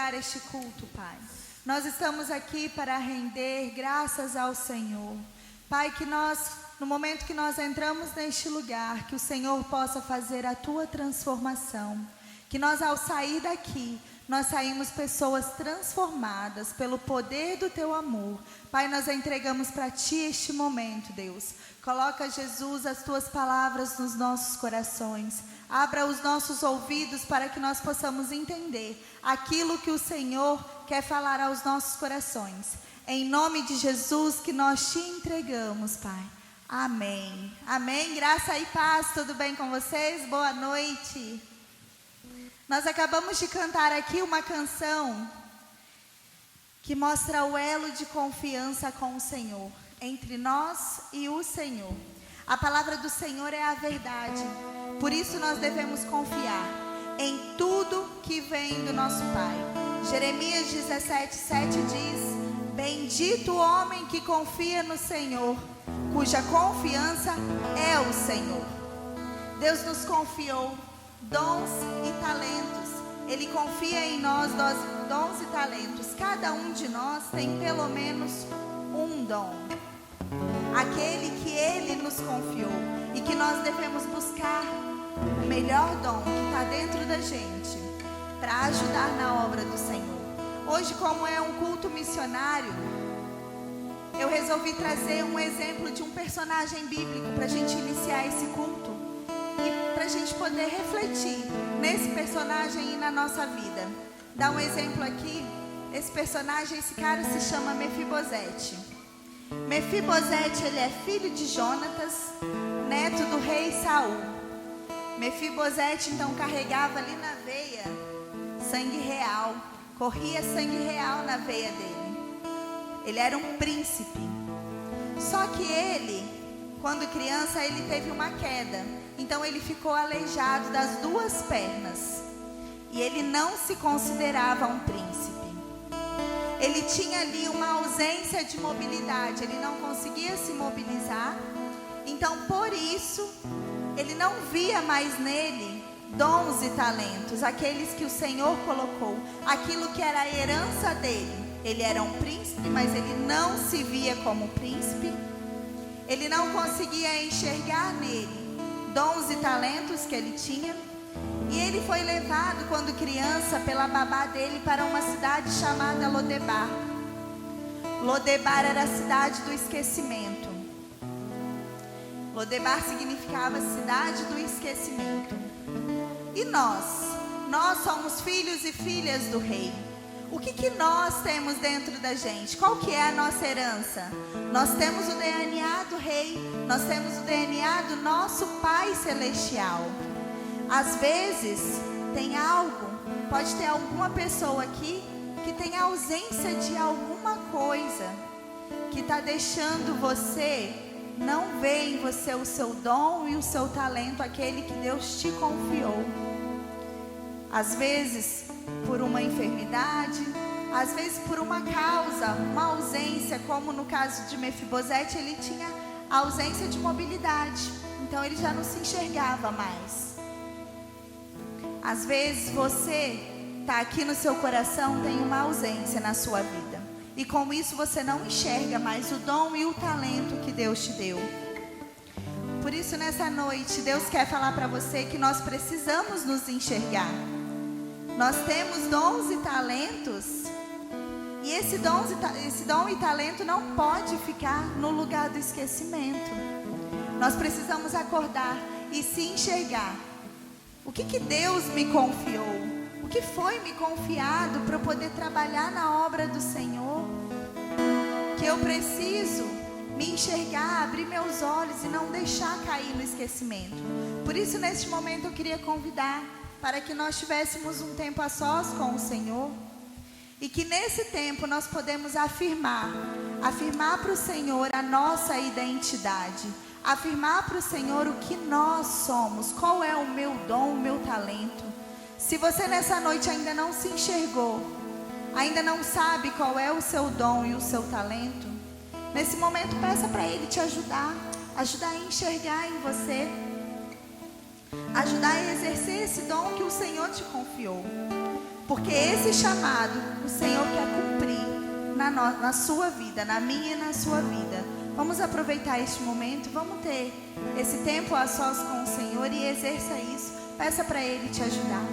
iniciar este culto, Pai. Nós estamos aqui para render graças ao Senhor. Pai, que nós, no momento que nós entramos neste lugar, que o Senhor possa fazer a Tua transformação. Que nós, ao sair daqui, nós saímos pessoas transformadas pelo poder do Teu amor. Pai, nós entregamos para Ti este momento, Deus. Coloca, Jesus, as Tuas palavras nos nossos corações. Abra os nossos ouvidos para que nós possamos entender aquilo que o Senhor quer falar aos nossos corações. Em nome de Jesus que nós Te entregamos, Pai. Amém. Amém. Graça e paz. Tudo bem com vocês? Boa noite. Nós acabamos de cantar aqui uma canção que mostra o elo de confiança com o Senhor, entre nós e o Senhor. A palavra do Senhor é a verdade, por isso nós devemos confiar em tudo que vem do nosso Pai. Jeremias 17:7 diz: bendito o homem que confia no Senhor, cuja confiança é o Senhor. Deus nos confiou dons e talentos. Ele confia em nós dons e talentos. Cada um de nós tem pelo menos um dom, aquele que Ele nos confiou, e que nós devemos buscar o melhor dom que está dentro da gente para ajudar na obra do Senhor. Hoje, como é um culto missionário, eu resolvi trazer um exemplo de um personagem bíblico para a gente iniciar esse culto e para a gente poder refletir nesse personagem e na nossa vida. Dar um exemplo aqui. Esse personagem, esse cara se chama Mefibosete. Mefibosete, ele é filho de Jonatas, neto do rei Saul. Mefibosete então carregava ali na veia sangue real, corria sangue real na veia dele. Ele era um príncipe. Só que ele, quando criança, ele teve uma queda. Então ele ficou aleijado das duas pernas. E ele não se considerava um príncipe. Ele tinha ali uma ausência de mobilidade. Ele não conseguia se mobilizar. Então por isso, ele não via mais nele dons e talentos, aqueles que o Senhor colocou, aquilo que era a herança dele. Ele era um príncipe, mas ele não se via como príncipe. Ele não conseguia enxergar nele dons e talentos que ele tinha. E ele foi levado, quando criança, pela babá dele para uma cidade chamada Lodebar. Lodebar era a cidade do esquecimento. Lodebar significava cidade do esquecimento. E nós somos filhos e filhas do rei. O que nós temos dentro da gente? Qual que é a nossa herança? Nós temos o DNA do rei. Nós temos o DNA do nosso Pai Celestial. Às vezes, tem algo, pode ter alguma pessoa aqui que tem ausência de alguma coisa que está deixando você não ver em você o seu dom e o seu talento, aquele que Deus te confiou. Às vezes por uma enfermidade, às vezes por uma causa, uma ausência, como no caso de Mefibosete, ele tinha ausência de mobilidade, então ele já não se enxergava mais. Às vezes você está aqui no seu coração, tem uma ausência na sua vida, e com isso você não enxerga mais o dom e o talento que Deus te deu. Por isso nessa noite Deus quer falar para você que nós precisamos nos enxergar. Nós temos dons e talentos, e esse dom e talento não pode ficar no lugar do esquecimento. Nós precisamos acordar e se enxergar. O que Deus me confiou? O que foi me confiado para eu poder trabalhar na obra do Senhor? Que eu preciso me enxergar, abrir meus olhos e não deixar cair no esquecimento. Por isso neste momento eu queria convidar para que nós tivéssemos um tempo a sós com o Senhor, e que nesse tempo nós podemos afirmar para o Senhor a nossa identidade, afirmar para o Senhor o que nós somos, qual é o meu dom, o meu talento. Se você nessa noite ainda não se enxergou, ainda não sabe qual é o seu dom e o seu talento, nesse momento peça para Ele te ajudar a enxergar em você, ajudar a exercer esse dom que o Senhor te confiou. porque esse chamado o Senhor quer cumprir na sua vida, na minha e na sua vida. Vamos aproveitar este momento, vamos ter esse tempo a sós com o Senhor e exerça isso. Peça para Ele te ajudar.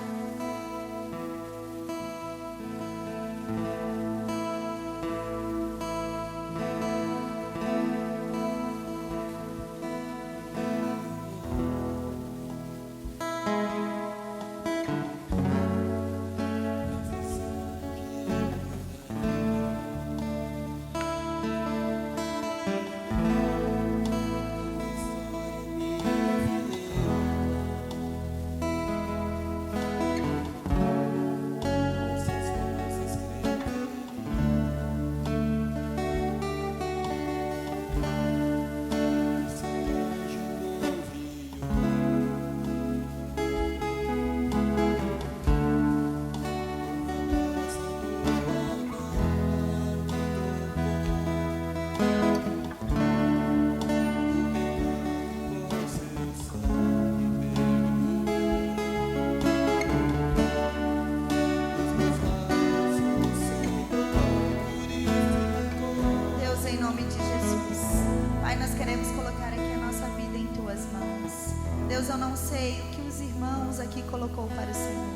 Deus, eu não sei o que os irmãos aqui colocou para o Senhor,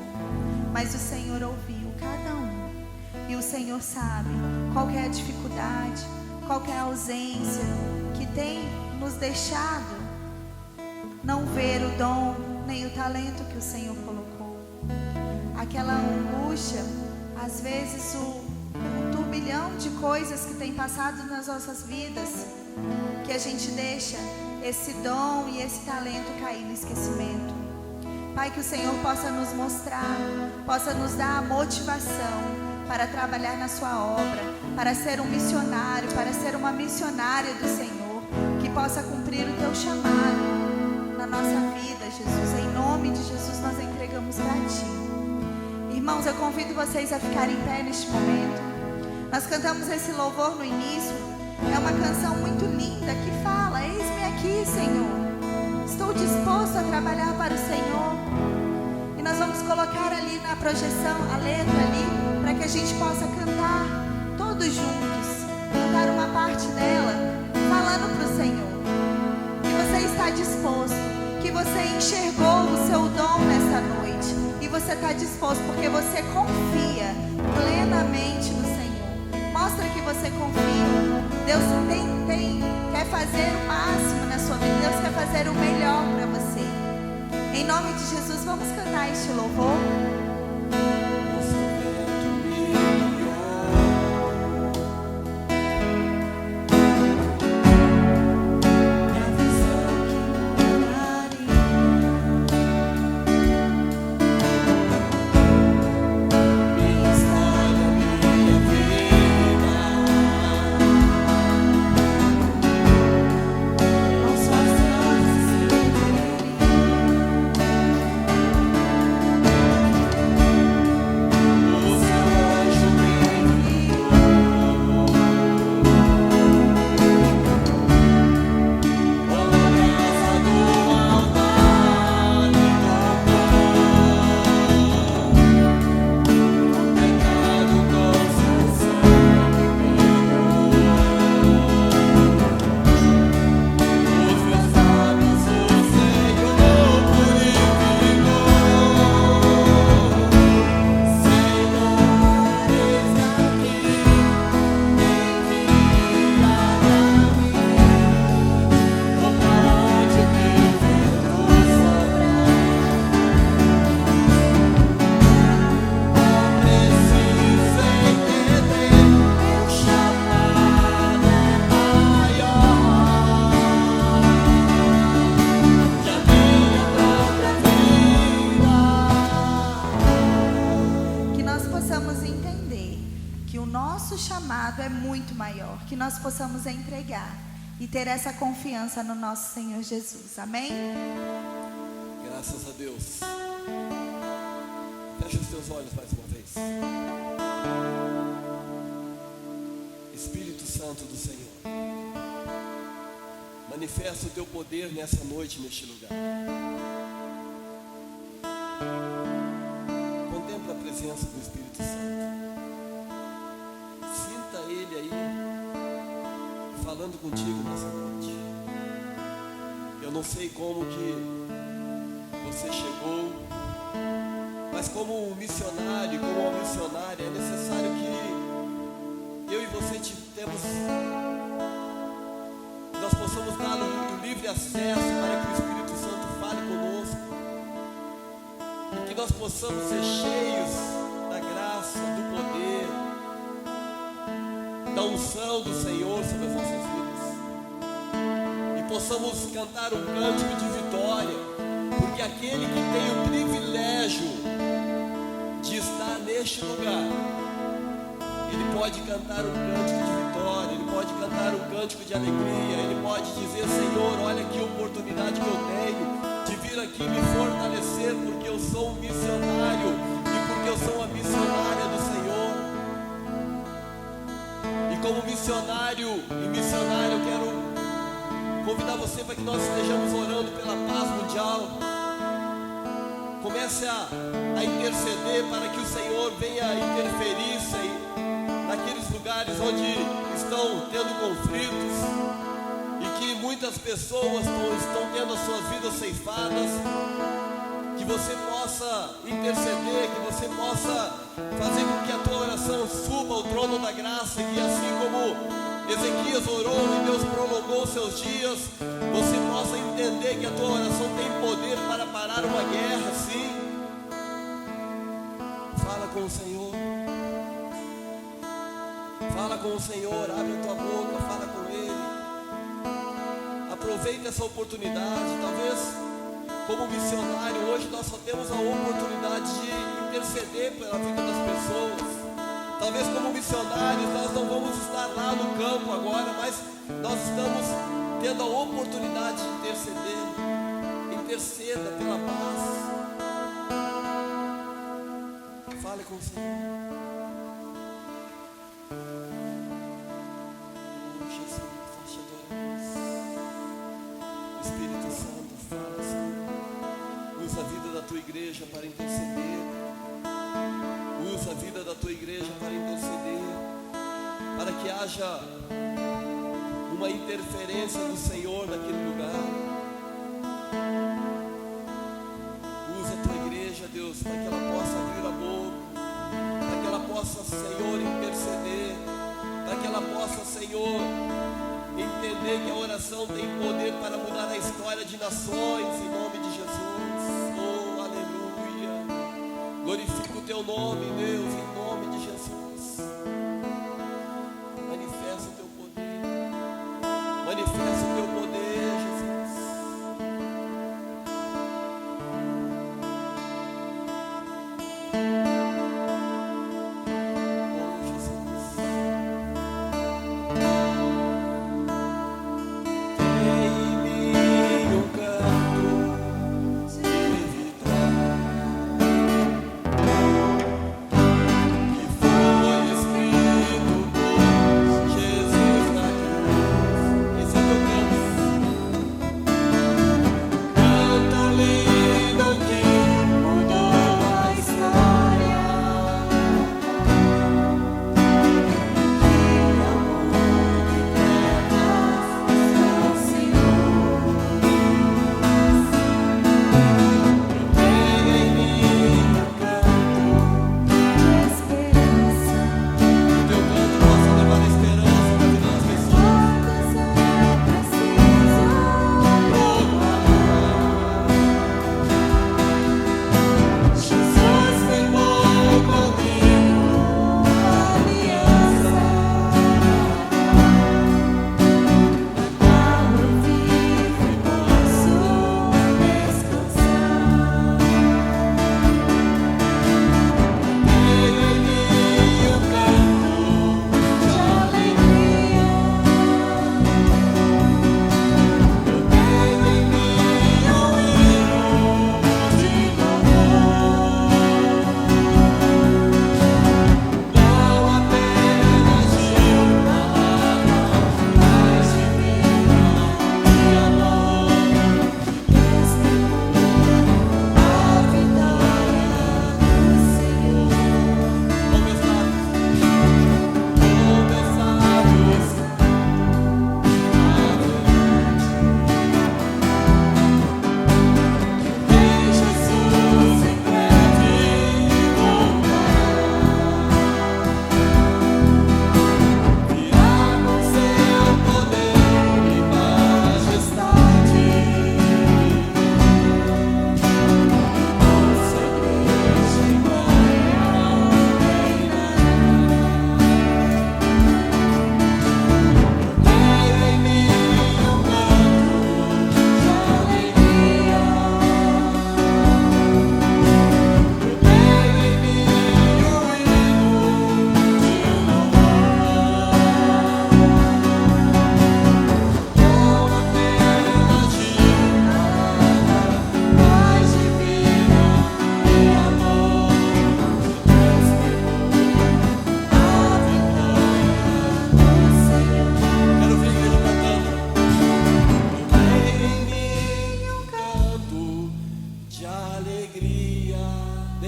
mas o Senhor ouviu cada um. E o Senhor sabe qual que é a dificuldade, qual que é a ausência que tem nos deixado não ver o dom, nem o talento que o Senhor colocou. Aquela angústia, às vezes um turbilhão de coisas que tem passado nas nossas vidas, que a gente deixa esse dom e esse talento cair no esquecimento. Pai, que o Senhor possa nos mostrar, possa nos dar a motivação para trabalhar na sua obra, para ser um missionário, para ser uma missionária do Senhor, que possa cumprir o teu chamado na nossa vida, Jesus. Em nome de Jesus nós entregamos para ti. Irmãos, eu convido vocês a ficarem em pé neste momento. Nós cantamos esse louvor no início. É uma canção muito linda que fala: eis-me aqui, Senhor, estou disposto a trabalhar para o Senhor. E nós vamos colocar ali na projeção a letra ali, para que a gente possa cantar todos juntos, cantar uma parte dela, falando para o Senhor que você está disposto, que você enxergou o seu dom nessa noite, e você está disposto porque você confia plenamente no Senhor. Mostra que você confia. Deus quer fazer o máximo na sua vida. Deus quer fazer o melhor para você. Em nome de Jesus, vamos cantar este louvor. Que nós possamos entregar e ter essa confiança no nosso Senhor Jesus. Amém? Graças a Deus. Fecha os teus olhos mais uma vez. Espírito Santo do Senhor, manifesta o teu poder nessa noite, neste lugar. Contempla a presença presença do Espírito Santo. Sinta Ele aí, falando contigo nessa noite. Eu não sei como que você chegou, mas como um missionário, como uma missionária, é necessário que eu e você nós possamos dar o livre acesso para que o Espírito Santo fale conosco e que nós possamos ser cheios da graça, do poder, da unção do Senhor sobre as nossas vidas e possamos cantar um cântico de vitória, porque aquele que tem o privilégio de estar neste lugar, ele pode cantar um cântico de vitória, ele pode cantar um cântico de alegria, ele pode dizer: Senhor, olha que oportunidade que eu tenho de vir aqui me fortalecer, porque eu sou um missionário e porque eu sou uma missionária do Senhor. E como missionário e missionária, eu quero convidar você para que nós estejamos orando pela paz mundial. Comece a interceder para que o Senhor venha interferir naqueles lugares onde estão tendo conflitos e que muitas pessoas estão tendo as suas vidas ceifadas. Que você possa interceder, que você possa fazer com que a tua oração suba ao trono da graça, que assim como Ezequias orou e Deus prolongou seus dias, você possa entender que a tua oração tem poder para parar uma guerra, sim. Fala com o Senhor. Fala com o Senhor, abre a tua boca, fala com Ele. Aproveita essa oportunidade. Talvez como missionário hoje nós só temos a oportunidade de interceder pela vida das pessoas. Talvez como missionários nós não vamos estar lá no campo agora, mas nós estamos tendo a oportunidade de interceder. Interceda pela paz. Fale com o Senhor. Espírito Santo, fala, Senhor. Usa a vida da tua igreja para interceder. Usa a vida da tua igreja para interceder, para que haja uma interferência do Senhor naquele lugar. Usa a tua igreja, Deus, para que ela possa abrir a boca, para que ela possa, Senhor, interceder, para que ela possa, Senhor, entender que a oração tem poder para mudar a história de nações, em nome de Jesus. Oh, aleluia. Glorifica o teu nome, Deus, em nome de Jesus. Manifesta o teu poder. Manifesta o teu poder, Jesus. Oh, Jesus.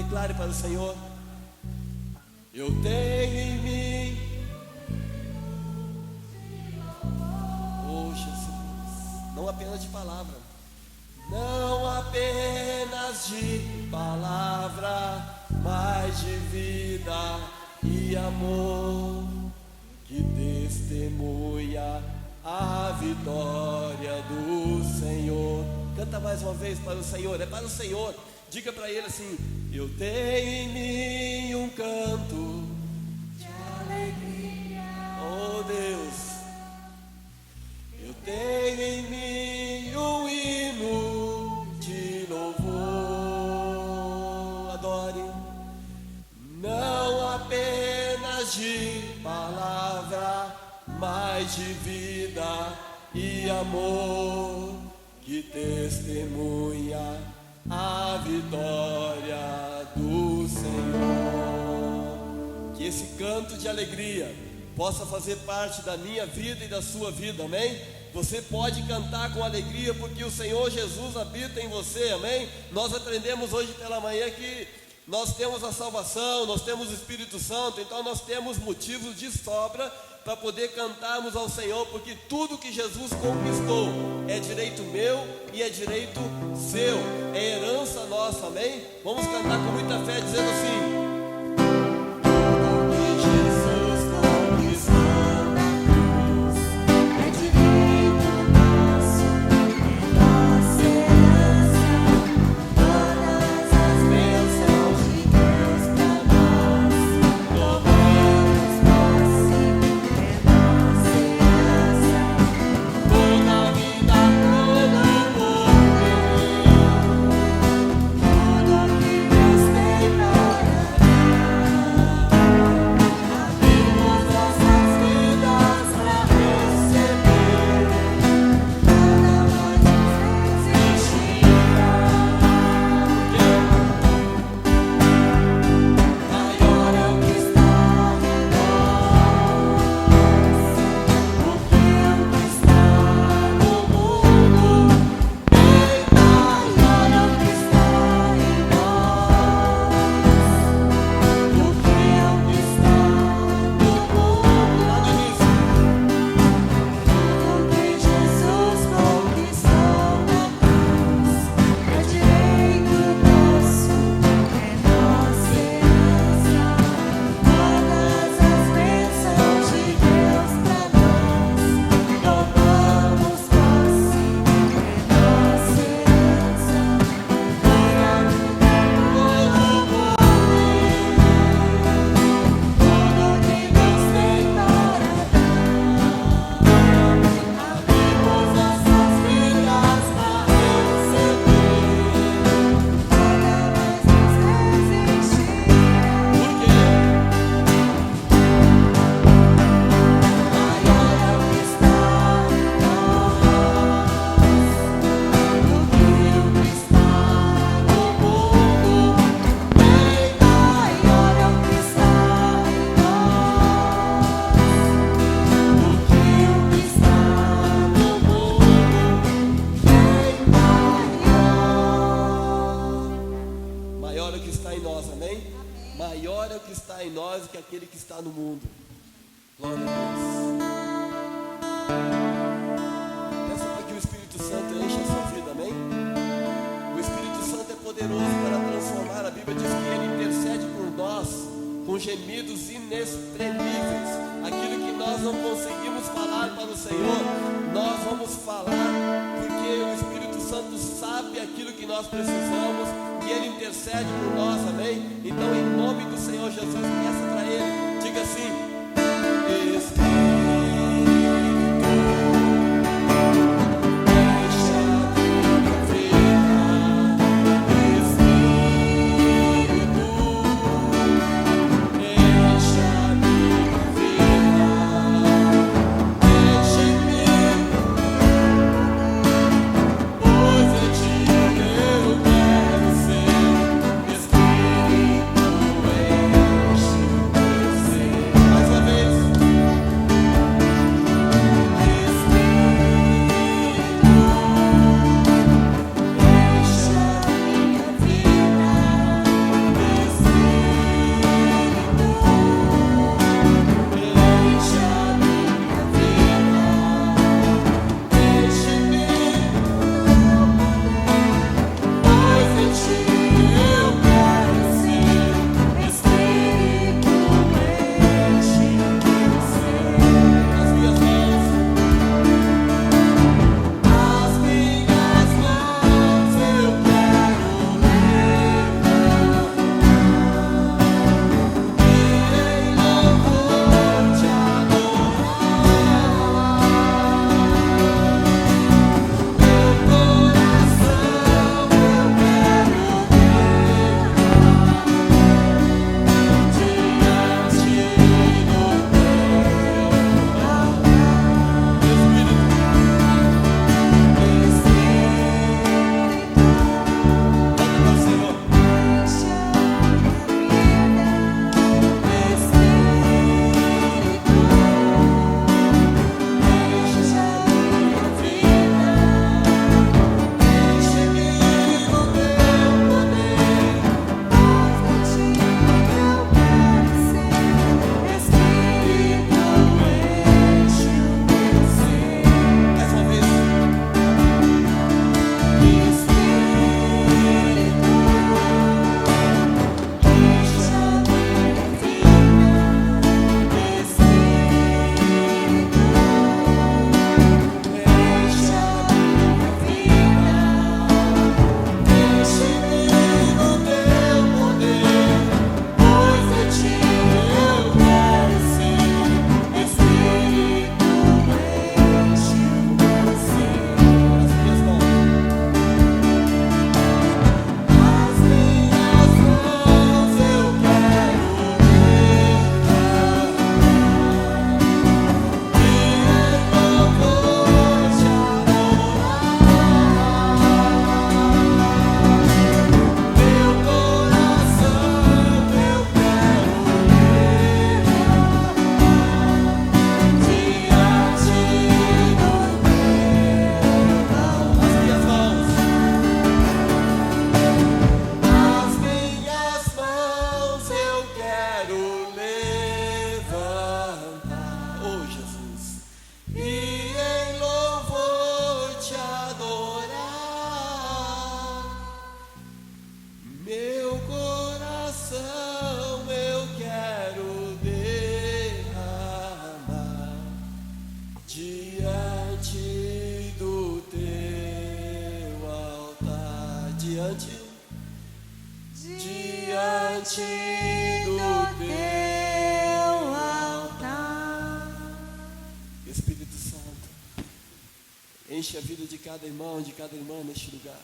Declare para o Senhor: eu tenho em mim, oh Jesus, não apenas de palavra, não apenas de palavra, mas de vida e amor, que testemunha a vitória do Senhor. Canta mais uma vez para o Senhor, é para o Senhor. Diga para Ele assim: eu tenho em mim um canto de alegria, oh Deus, eu tenho em mim um hino de louvor. Adore, não apenas de palavra, mas de vida e amor, que testemunha a vitória do Senhor. Que esse canto de alegria possa fazer parte da minha vida e da sua vida, amém? Você pode cantar com alegria porque o Senhor Jesus habita em você, amém? Nós aprendemos hoje pela manhã que nós temos a salvação, nós temos o Espírito Santo, então nós temos motivos de sobra para poder cantarmos ao Senhor, porque tudo que Jesus conquistou é direito meu e é direito seu, é herança nossa, amém? Vamos cantar com muita fé dizendo assim: maior é o que está em nós do que aquele que está no mundo. Glória a Deus. Peça para que o Espírito Santo encha a sua vida, amém? O Espírito Santo é poderoso para transformar. A Bíblia diz que Ele intercede por nós com gemidos inexprimíveis. Aquilo que nós não conseguimos falar para o Senhor, nós vamos falar, porque o Espírito Santo sabe aquilo que nós precisamos e Ele intercede por nós, amém? Então, em nome do Senhor Jesus, peça para Ele, diga assim: Espírito, mais uma vez. diante do teu altar. Espírito Santo, enche a vida de cada irmão, de cada irmã neste lugar.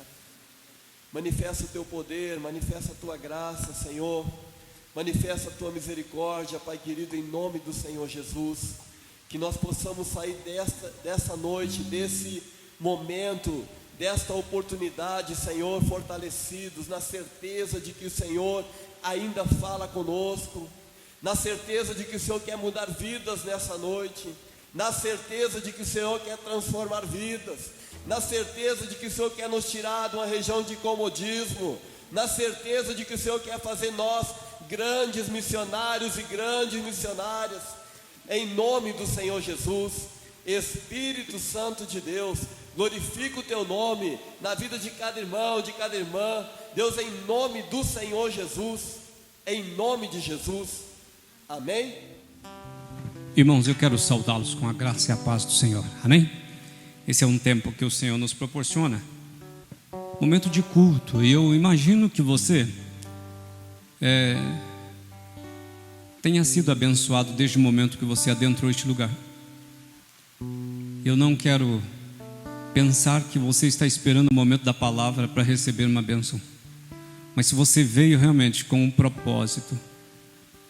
Manifesta o teu poder, manifesta a tua graça, Senhor. Manifesta a tua misericórdia, Pai querido, em nome do Senhor Jesus. Que nós possamos sair dessa noite, desse momento, desta oportunidade, Senhor, fortalecidos, na certeza de que o Senhor ainda fala conosco, na certeza de que o Senhor quer mudar vidas nessa noite, na certeza de que o Senhor quer transformar vidas, na certeza de que o Senhor quer nos tirar de uma região de comodismo, na certeza de que o Senhor quer fazer nós grandes missionários e grandes missionárias, em nome do Senhor Jesus. Espírito Santo de Deus, glorifica o teu nome na vida de cada irmão, de cada irmã, Deus, em nome do Senhor Jesus, em nome de Jesus, amém? Irmãos, eu quero saudá-los com a graça e a paz do Senhor, amém? Esse é um tempo que o Senhor nos proporciona, momento de culto, e eu imagino que você tenha sido abençoado desde o momento que você adentrou este lugar. Eu não quero pensar que você está esperando o momento da palavra para receber uma bênção, mas se você veio realmente com um propósito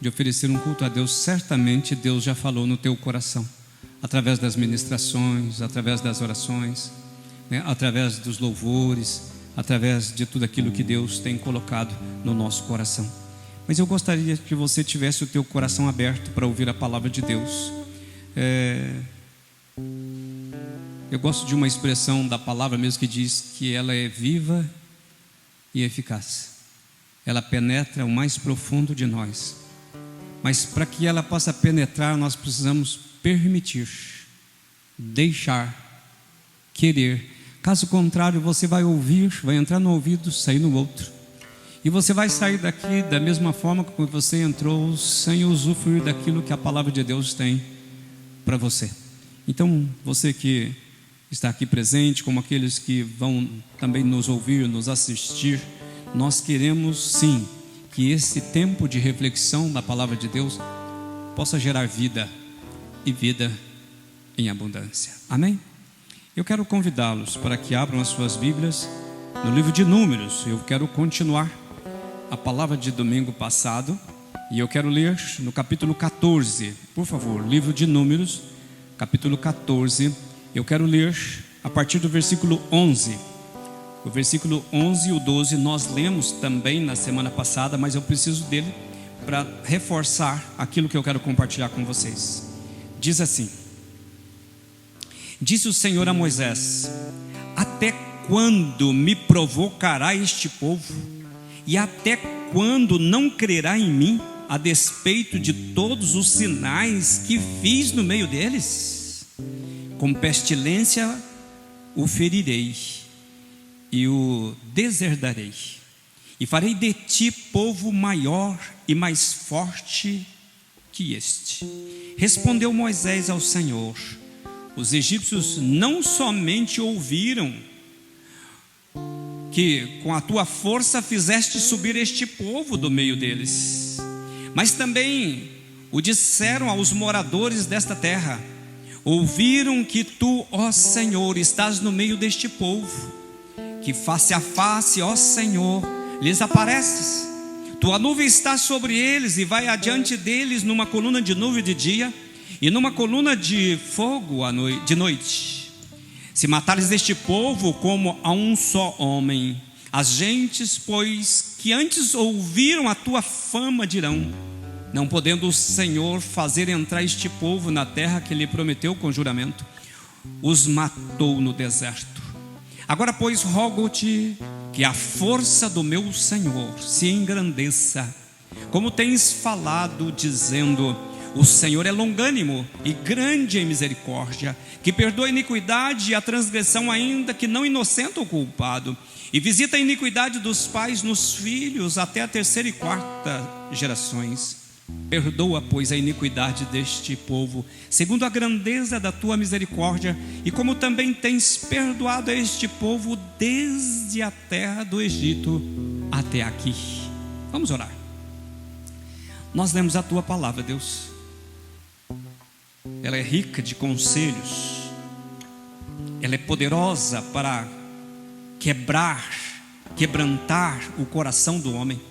de oferecer um culto a Deus, certamente Deus já falou no teu coração, através das ministrações, através das orações, através dos louvores, através de tudo aquilo que Deus tem colocado no nosso coração. Mas eu gostaria que você tivesse o teu coração aberto para ouvir a palavra de Deus. Eu gosto de uma expressão da palavra mesmo que diz que ela é viva e eficaz. Ela penetra o mais profundo de nós. Mas para que ela possa penetrar, nós precisamos permitir, deixar, querer. Caso contrário, você vai ouvir, vai entrar no ouvido, sair no outro. E você vai sair daqui da mesma forma como você entrou, sem usufruir daquilo que a palavra de Deus tem para você. Então, você que está aqui presente, como aqueles que vão também nos ouvir, nos assistir, nós queremos sim que esse tempo de reflexão da palavra de Deus possa gerar vida e vida em abundância. Amém? Eu quero convidá-los para que abram as suas Bíblias no livro de Números. Eu quero continuar a palavra de domingo passado e eu quero ler no capítulo 14, por favor, livro de Números, capítulo 14, eu quero ler a partir do versículo 11. O versículo 11 e o 12 nós lemos também na semana passada, mas eu preciso dele para reforçar aquilo que eu quero compartilhar com vocês. Diz assim: disse o Senhor a Moisés: até quando me provocará este povo? E até quando não crerá em mim, a despeito de todos os sinais que fiz no meio deles? Com pestilência o ferirei e o deserdarei, e farei de ti povo maior e mais forte que este. Respondeu Moisés ao Senhor: os egípcios não somente ouviram que com a tua força fizeste subir este povo do meio deles, mas também o disseram aos moradores desta terra: ouviram que tu, ó Senhor, estás no meio deste povo, que face a face, ó Senhor, lhes apareces. Tua nuvem está sobre eles e vai adiante deles numa coluna de nuvem de dia e numa coluna de fogo de noite. Se matares este povo como a um só homem, as gentes, pois, que antes ouviram a tua fama, dirão: não podendo o Senhor fazer entrar este povo na terra que lhe prometeu com juramento, os matou no deserto. Agora, pois, rogo-te que a força do meu Senhor se engrandeça, como tens falado, dizendo: o Senhor é longânimo e grande em misericórdia, que perdoa a iniquidade e a transgressão, ainda que não inocente o culpado, e visita a iniquidade dos pais nos filhos até a terceira e quarta gerações. Perdoa, pois, a iniquidade deste povo, segundo a grandeza da tua misericórdia, e como também tens perdoado a este povo desde a terra do Egito até aqui. Vamos orar. Nós lemos a tua palavra, Deus. Ela é rica de conselhos, ela é poderosa para quebrantar o coração do homem.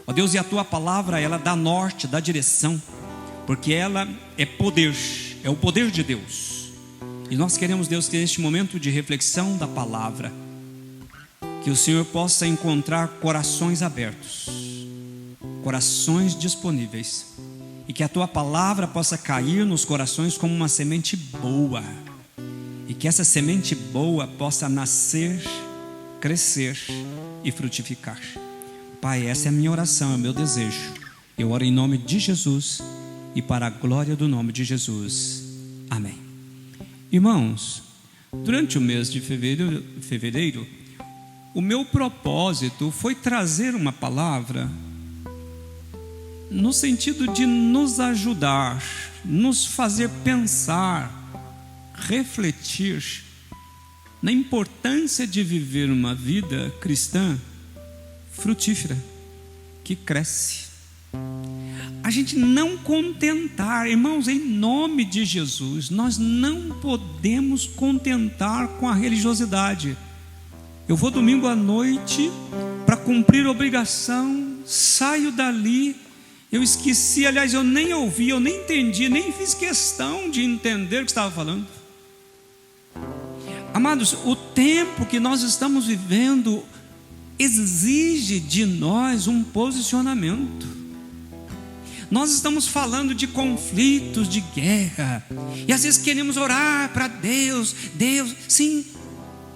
Ó Deus, e a tua palavra, ela dá norte, dá direção, porque ela é poder, é o poder de Deus. E nós queremos, Deus, que neste momento de reflexão da palavra, que o Senhor possa encontrar corações abertos, corações disponíveis, e que a tua palavra possa cair nos corações como uma semente boa, e que essa semente boa possa nascer, crescer e frutificar. Pai, essa é a minha oração, é o meu desejo. Eu oro em nome de Jesus e para a glória do nome de Jesus. Amém. Irmãos, durante o mês de fevereiro, o meu propósito foi trazer uma palavra no sentido de nos ajudar, nos fazer pensar, refletir na importância de viver uma vida cristã frutífera, que cresce. A gente não contentar, irmãos, em nome de Jesus, nós não podemos contentar com a religiosidade. Eu vou domingo à noite para cumprir obrigação, saio dali, eu esqueci, aliás, eu nem ouvi, eu nem entendi, nem fiz questão de entender o que estava falando. Amados, o tempo que nós estamos vivendo exige de nós um posicionamento. Nós estamos falando de conflitos, de guerra, e às vezes queremos orar para Deus, sim,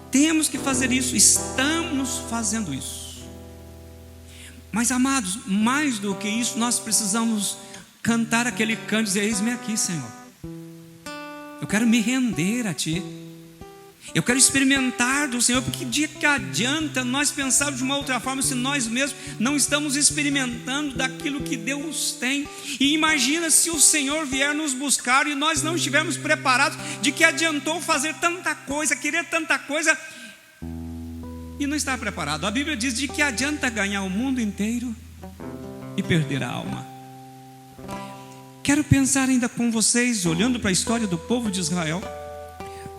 temos que fazer isso, estamos fazendo isso. Mas, amados, mais do que isso, nós precisamos cantar aquele canto e dizer: eis-me aqui, Senhor, eu quero me render a Ti. Eu quero experimentar do Senhor, porque de que adianta nós pensarmos de uma outra forma se nós mesmos não estamos experimentando daquilo que Deus tem? E imagina se o Senhor vier nos buscar e nós não estivermos preparados. De que adiantou fazer tanta coisa, querer tanta coisa e não estar preparado? A Bíblia diz: de que adianta ganhar o mundo inteiro e perder a alma? Quero pensar ainda com vocês, olhando para a história do povo de Israel.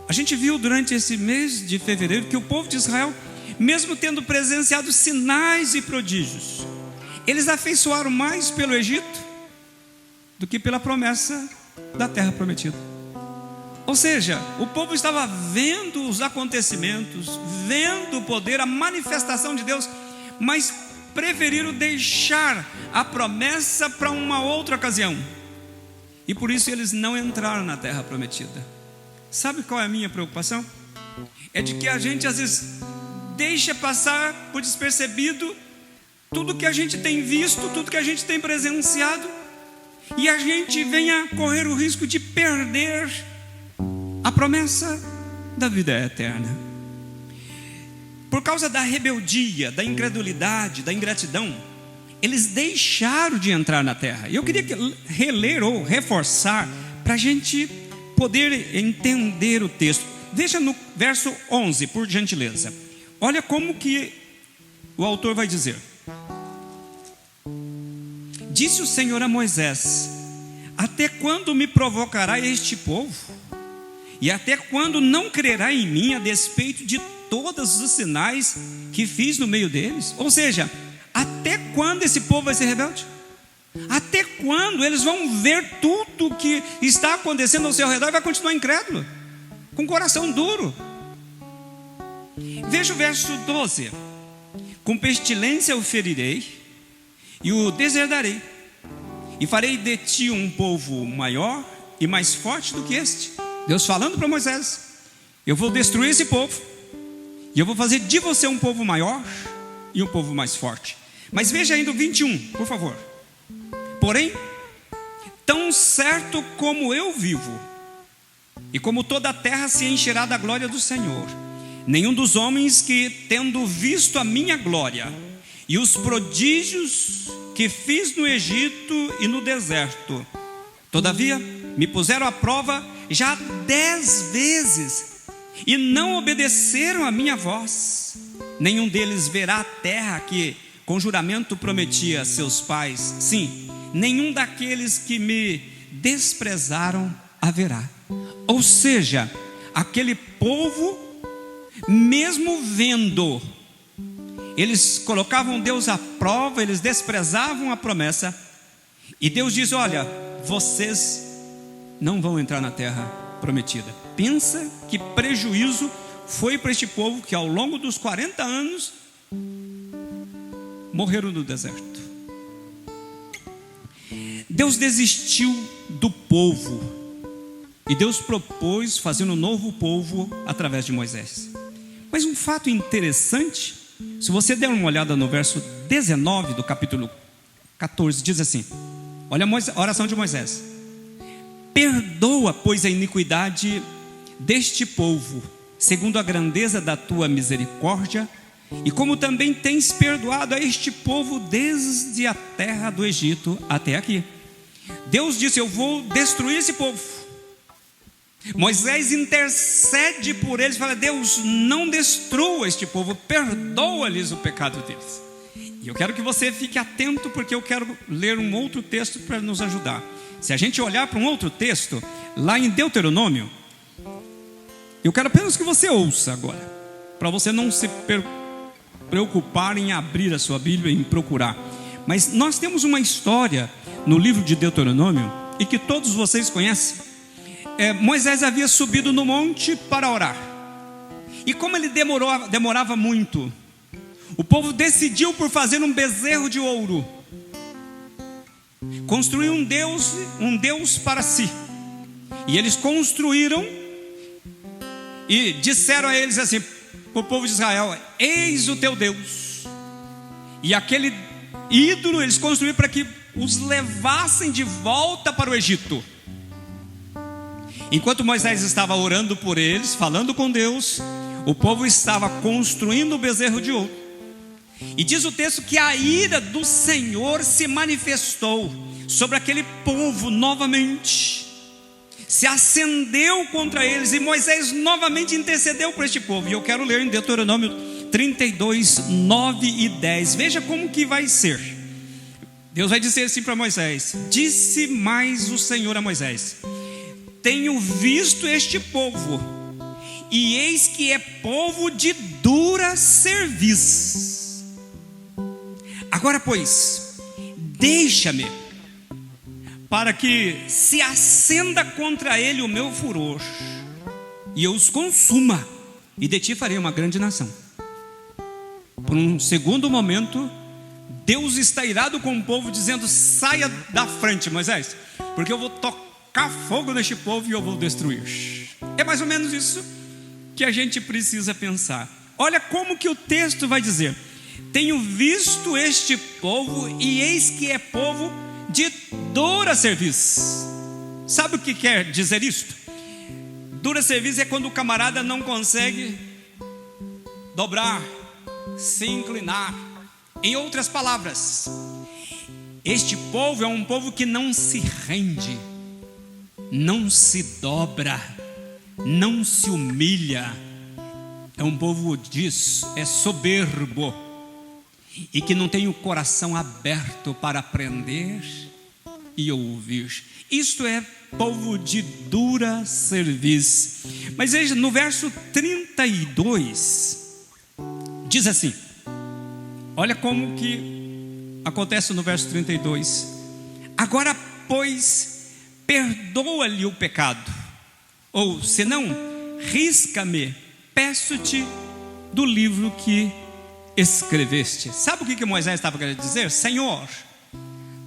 A gente viu durante esse mês de fevereiro que o povo de Israel, mesmo tendo presenciado sinais e prodígios, eles afeiçoaram mais pelo Egito do que pela promessa da terra prometida. Ou seja, o povo estava vendo os acontecimentos, vendo o poder, a manifestação de Deus, mas preferiram deixar a promessa para uma outra ocasião, e por isso eles não entraram na terra prometida. Sabe qual é a minha preocupação? É de que a gente às vezes deixa passar por despercebido tudo que a gente tem visto, tudo que a gente tem presenciado, e a gente venha correr o risco de perder a promessa da vida eterna. Por causa da rebeldia, da incredulidade, da ingratidão, eles deixaram de entrar na terra. E eu queria reler ou reforçar para a gente poder entender o texto. Veja no verso 11, por gentileza. Olha como que o autor vai dizer: disse o Senhor a Moisés: até quando me provocará este povo? E até quando não crerá em mim a despeito de todos os sinais que fiz no meio deles? Ou seja, até quando esse povo vai ser rebelde? Até quando eles vão ver tudo que está acontecendo ao seu redor e vai continuar incrédulo, com coração duro? Veja o verso 12: com pestilência o ferirei e o deserdarei, e farei de ti um povo maior e mais forte do que este. Deus falando para Moisés: eu vou destruir esse povo, e eu vou fazer de você um povo maior e um povo mais forte. Mas veja ainda o 21, por favor. Porém, tão certo como eu vivo, e como toda a terra se encherá da glória do Senhor, nenhum dos homens que, tendo visto a minha glória e os prodígios que fiz no Egito e no deserto. Todavia, me puseram à prova já 10 vezes, e não obedeceram a minha voz. Nenhum deles verá a terra que com juramento prometia a seus pais. Sim, nenhum daqueles que me desprezaram haverá. Ou seja, aquele povo, mesmo vendo, eles colocavam Deus à prova, eles desprezavam a promessa, e Deus diz: olha, vocês não vão entrar na terra prometida. Pensa que prejuízo foi para este povo que ao longo dos 40 anos morreram no deserto. Deus desistiu do povo e Deus propôs fazer um novo povo através de Moisés. Mas um fato interessante, se você der uma olhada no verso 19 do capítulo 14, diz assim: olha a oração de Moisés: perdoa, pois, a iniquidade deste povo, segundo a grandeza da tua misericórdia, e como também tens perdoado a este povo desde a terra do Egito até aqui. Deus disse: eu vou destruir esse povo. Moisés intercede por eles, fala: Deus, não destrua este povo, perdoa-lhes o pecado deles. E eu quero que você fique atento, porque eu quero ler um outro texto para nos ajudar. Se a gente olhar para um outro texto, lá em Deuteronômio, eu quero apenas que você ouça agora, para você não se preocupar em abrir a sua Bíblia e em procurar. Mas nós temos uma história no livro de Deuteronômio, e que todos vocês conhecem. Moisés havia subido no monte para orar, e como ele demorava muito, o povo decidiu por fazer um bezerro de ouro, construir um Deus para si. E eles construíram e disseram a eles assim, para o povo de Israel: eis o teu Deus. E aquele ídolo eles construíram para que os levassem de volta para o Egito. Enquanto Moisés estava orando por eles, falando com Deus, o povo estava construindo o bezerro de ouro. E diz o texto que a ira do Senhor se manifestou sobre aquele povo novamente, se acendeu contra eles, e Moisés novamente intercedeu por este povo. E eu quero ler em Deuteronômio 32, 9 e 10. Veja como que vai ser. Deus vai dizer assim para Moisés: disse mais o Senhor a Moisés: tenho visto este povo, e eis que é povo de dura cerviz. Agora, pois, deixa-me, para que se acenda contra ele o meu furor, e eu os consuma, e de ti farei uma grande nação. Por um segundo momento, Deus está irado com o povo, dizendo: saia da frente, Moisés, porque eu vou tocar fogo neste povo e eu vou destruir. É mais ou menos isso que a gente precisa pensar. Olha como que o texto vai dizer: tenho visto este povo, e eis que é povo de dura cerviz. Sabe o que quer dizer isto? Dura cerviz é quando o camarada não consegue dobrar, se inclinar. Em outras palavras, este povo é um povo que não se rende, não se dobra, não se humilha. É um povo é soberbo, e que não tem o coração aberto para aprender e ouvir. Isto é povo de dura cerviz. Mas veja, no verso 32 diz assim, olha como que acontece no verso 32: agora, pois, perdoa-lhe o pecado, ou senão, risca-me, peço-te, do livro que escreveste. Sabe o que Moisés estava querendo dizer? Senhor,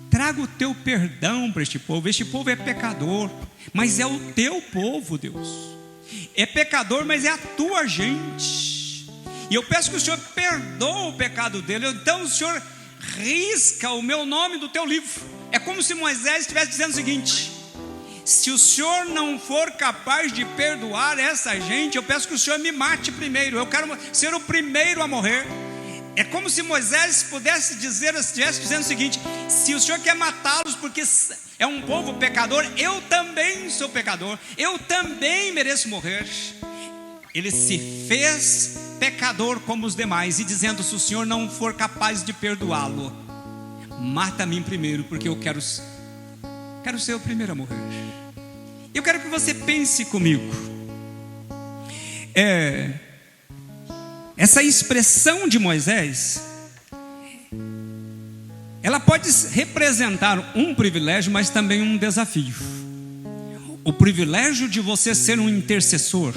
traga o teu perdão para este povo. Este povo é pecador, mas é o teu povo, Deus. É pecador, mas é a tua gente. E eu peço que o Senhor perdoe o pecado dele. Então o Senhor risca o meu nome do teu livro. É como se Moisés estivesse dizendo o seguinte: se o Senhor não for capaz de perdoar essa gente, eu peço que o Senhor me mate primeiro. Eu quero ser o primeiro a morrer. É como se Moisés estivesse dizendo o seguinte: Se o Senhor quer matá-los porque é um povo pecador, eu também sou pecador, eu também mereço morrer. Ele se fez pecador como os demais, e dizendo: se o Senhor não for capaz de perdoá-lo, mata a mim primeiro, porque eu quero ser o primeiro a morrer. Eu quero que você pense comigo. Essa expressão de Moisés, ela pode representar um privilégio, mas também um desafio. O privilégio de você ser um intercessor,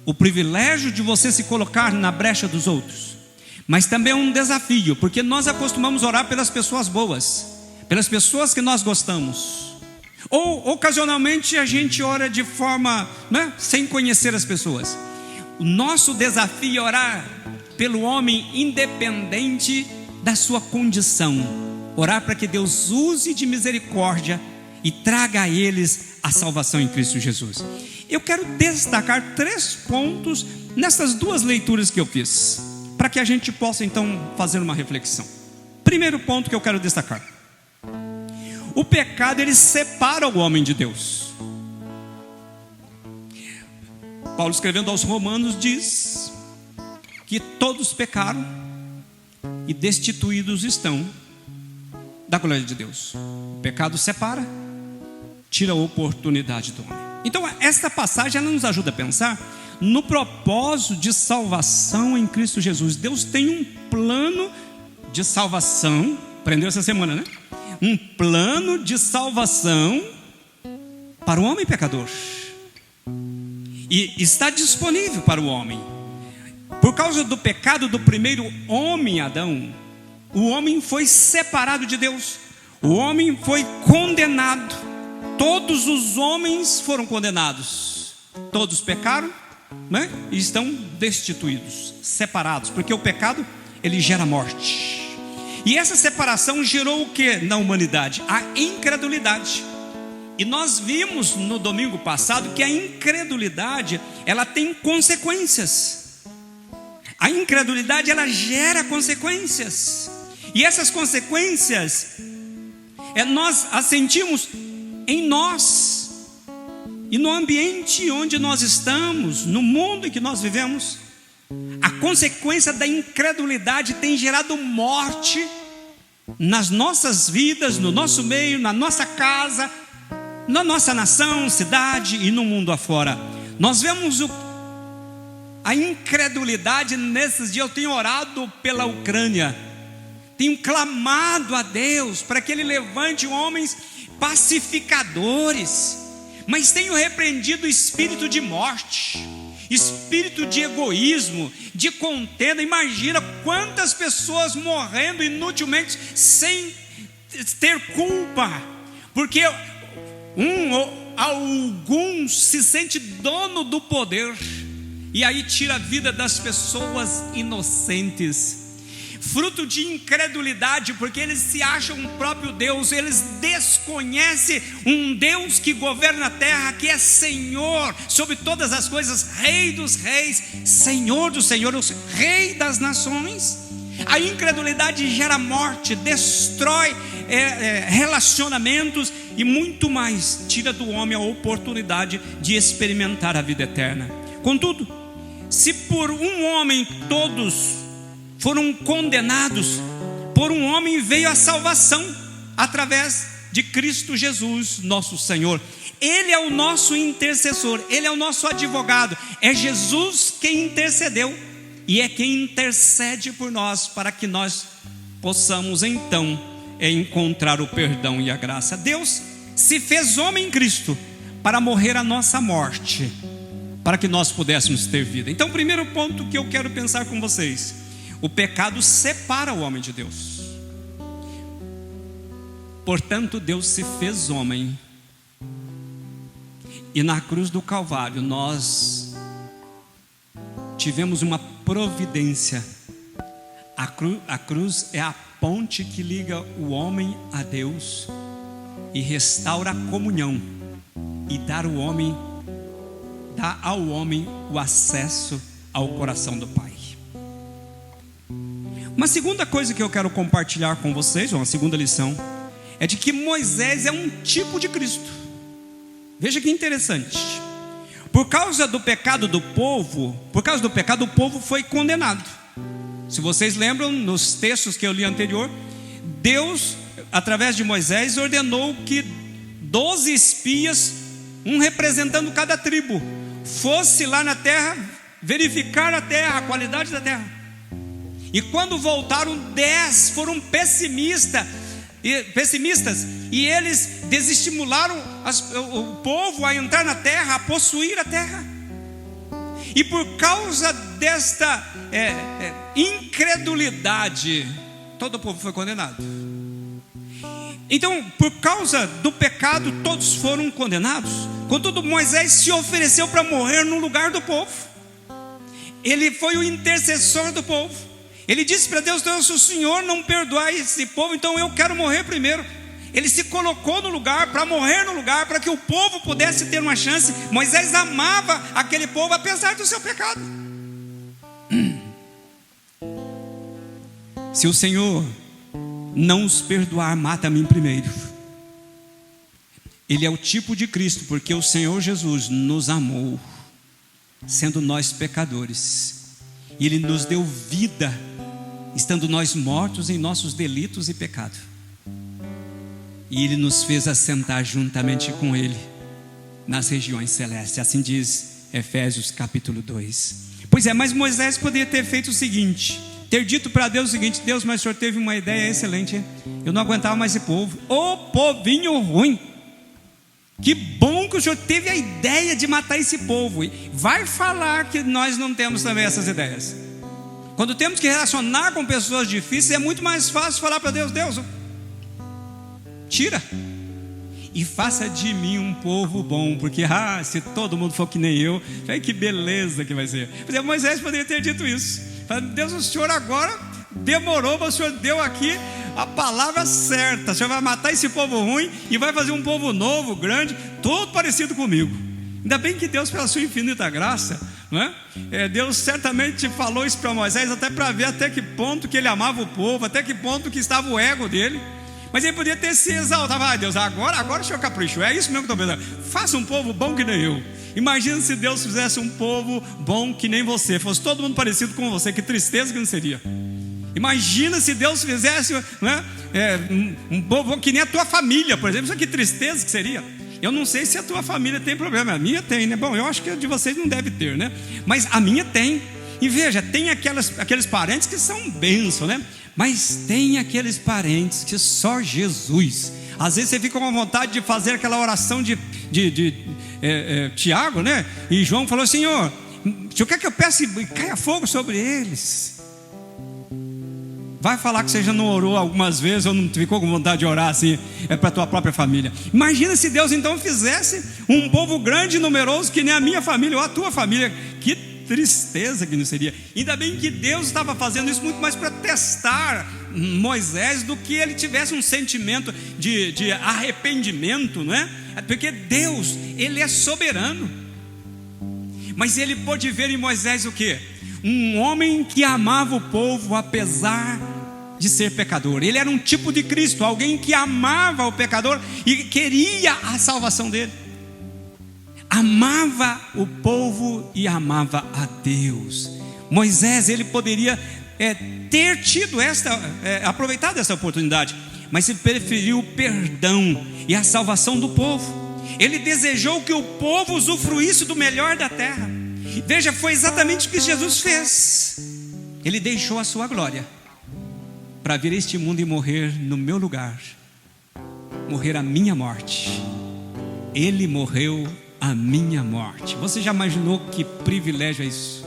o privilégio de você se colocar na brecha dos outros, mas também é um desafio, porque nós acostumamos orar pelas pessoas boas, pelas pessoas que nós gostamos, ou ocasionalmente a gente ora de forma, sem conhecer as pessoas. O nosso desafio é orar pelo homem independente da sua condição, orar para que Deus use de misericórdia e traga a eles a salvação em Cristo Jesus. Eu quero destacar 3 pontos nessas 2 leituras que eu fiz, para que a gente possa então fazer uma reflexão. Primeiro ponto que eu quero destacar: o pecado, ele separa o homem de Deus. Paulo, escrevendo aos Romanos, diz que todos pecaram e destituídos estão da glória de Deus. O pecado separa, tira a oportunidade do homem. Então esta passagem, ela nos ajuda a pensar no propósito de salvação em Cristo Jesus. Deus tem um plano de salvação. Aprendeu essa semana, né? Um plano de salvação para o homem pecador, e está disponível para o homem. Por causa do pecado do primeiro homem, Adão, o homem foi separado de Deus, o homem foi condenado. Todos os homens foram condenados, todos pecaram, e estão destituídos, separados, porque o pecado, ele gera morte. E essa separação gerou o que na humanidade? A incredulidade. E nós vimos no domingo passado que a incredulidade, ela tem consequências. A incredulidade, ela gera consequências, e essas consequências nós as sentimos em nós e no ambiente onde nós estamos, no mundo em que nós vivemos. A consequência da incredulidade tem gerado morte nas nossas vidas, no nosso meio, na nossa casa, na nossa nação, cidade e no mundo afora. Nós vemos a incredulidade nesses dias. Eu tenho orado pela Ucrânia, tenho clamado a Deus para que Ele levante homens pacificadores, mas tenho repreendido o espírito de morte, espírito de egoísmo, de contenda. Imagina quantas pessoas morrendo inutilmente sem ter culpa, porque alguns se sente dono do poder, e aí tira a vida das pessoas inocentes, fruto de incredulidade, porque eles se acham o próprio Deus. Eles desconhecem um Deus que governa a terra, que é Senhor sobre todas as coisas, Rei dos reis, Senhor dos senhores, Rei das nações. A incredulidade gera morte, destrói relacionamentos e muito mais, tira do homem a oportunidade de experimentar a vida eterna. Contudo, se por um homem todos foram condenados, por um homem veio a salvação através de Cristo Jesus, nosso Senhor. Ele é o nosso intercessor, Ele é o nosso advogado. É Jesus quem intercedeu e é quem intercede por nós, para que nós possamos então encontrar o perdão e a graça. Deus se fez homem em Cristo para morrer a nossa morte, para que nós pudéssemos ter vida. Então, o primeiro ponto que eu quero pensar com vocês: o pecado separa o homem de Deus. Portanto, Deus se fez homem, e na cruz do Calvário nós tivemos uma providência. A cruz é a ponte que liga o homem a Deus e restaura a comunhão, e dá ao homem o acesso ao coração do Pai. Uma segunda coisa que eu quero compartilhar com vocês, uma segunda lição, é de que Moisés é um tipo de Cristo. Veja que interessante. Por causa do pecado do povo, o povo foi condenado. Se vocês lembram, nos textos que eu li anterior, Deus, através de Moisés, ordenou que 12 espias, um representando cada tribo, fosse lá na terra verificar a terra, a qualidade da terra. E quando voltaram, 10 foram pessimistas, e eles desestimularam o povo a entrar na terra, a possuir a terra. E por causa desta incredulidade, todo o povo foi condenado. Então, por causa do pecado, todos foram condenados. Contudo, Moisés se ofereceu para morrer no lugar do povo. Ele foi o intercessor do povo. Ele disse para Deus: Deus, se o Senhor não perdoar esse povo, então eu quero morrer primeiro. Ele se colocou no lugar, para morrer no lugar, para que o povo pudesse ter uma chance. Moisés amava aquele povo, apesar do seu pecado. Se o Senhor não os perdoar, mata a mim primeiro. Ele é o tipo de Cristo, porque o Senhor Jesus nos amou, sendo nós pecadores, e Ele nos deu vida, estando nós mortos em nossos delitos e pecado, e Ele nos fez assentar juntamente com Ele nas regiões celestes. Assim diz Efésios capítulo 2. Pois é, mas Moisés poderia ter feito o seguinte, ter dito para Deus o seguinte: Deus, mas o Senhor teve uma ideia excelente, hein? Eu não aguentava mais esse povo, ô povinho ruim. Que bom que o Senhor teve a ideia de matar esse povo. Vai falar que nós não temos também essas ideias. Quando temos que relacionar com pessoas difíceis, é muito mais fácil falar para Deus: Deus, tira e faça de mim um povo bom, porque se todo mundo for que nem eu, que beleza que vai ser. Moisés poderia ter dito isso: Deus, o Senhor agora demorou, mas o Senhor deu aqui a palavra certa. O Senhor vai matar esse povo ruim e vai fazer um povo novo, grande, todo parecido comigo. Ainda bem que Deus, pela sua infinita graça, não é? Deus certamente falou isso para Moisés, até para ver até que ponto que ele amava o povo, até que ponto que estava o ego dele. Mas ele podia ter se exaltado: Deus, agora o Senhor caprichou, é isso mesmo que eu estou pensando, faça um povo bom que nem eu. Imagina se Deus fizesse um povo bom que nem você, fosse todo mundo parecido com você, que tristeza que não seria. Imagina se Deus fizesse, né, um povo que nem a tua família, por exemplo. Isso que tristeza que seria. Eu não sei se a tua família tem problema, a minha tem, né? Bom, eu acho que a de vocês não deve ter, né? Mas a minha tem. E veja, tem aqueles parentes que são bênção, né? Mas tem aqueles parentes que só Jesus. Às vezes você fica com vontade de fazer aquela oração de Tiago, né? E João falou: Senhor, o Senhor quer que eu peça e caia fogo sobre eles? Vai falar que você já não orou algumas vezes, ou não ficou com vontade de orar assim, para a tua própria família. Imagina se Deus então fizesse um povo grande e numeroso que nem a minha família ou a tua família. Que tristeza que não seria. Ainda bem que Deus estava fazendo isso muito mais para testar Moisés do que ele tivesse um sentimento de arrependimento, não é? Porque Deus, Ele é soberano. Mas Ele pôde ver em Moisés o quê? Um homem que amava o povo apesar de ser pecador. Ele era um tipo de Cristo, alguém que amava o pecador e queria a salvação dele. Amava o povo e amava a Deus. Moisés, ele poderia ter tido aproveitado essa oportunidade, mas ele preferiu o perdão e a salvação do povo. Ele desejou que o povo usufruísse do melhor da terra. Veja, foi exatamente o que Jesus fez. Ele deixou a sua glória para vir a este mundo e morrer no meu lugar, morrer a minha morte. Ele morreu a minha morte. Você já imaginou que privilégio é isso?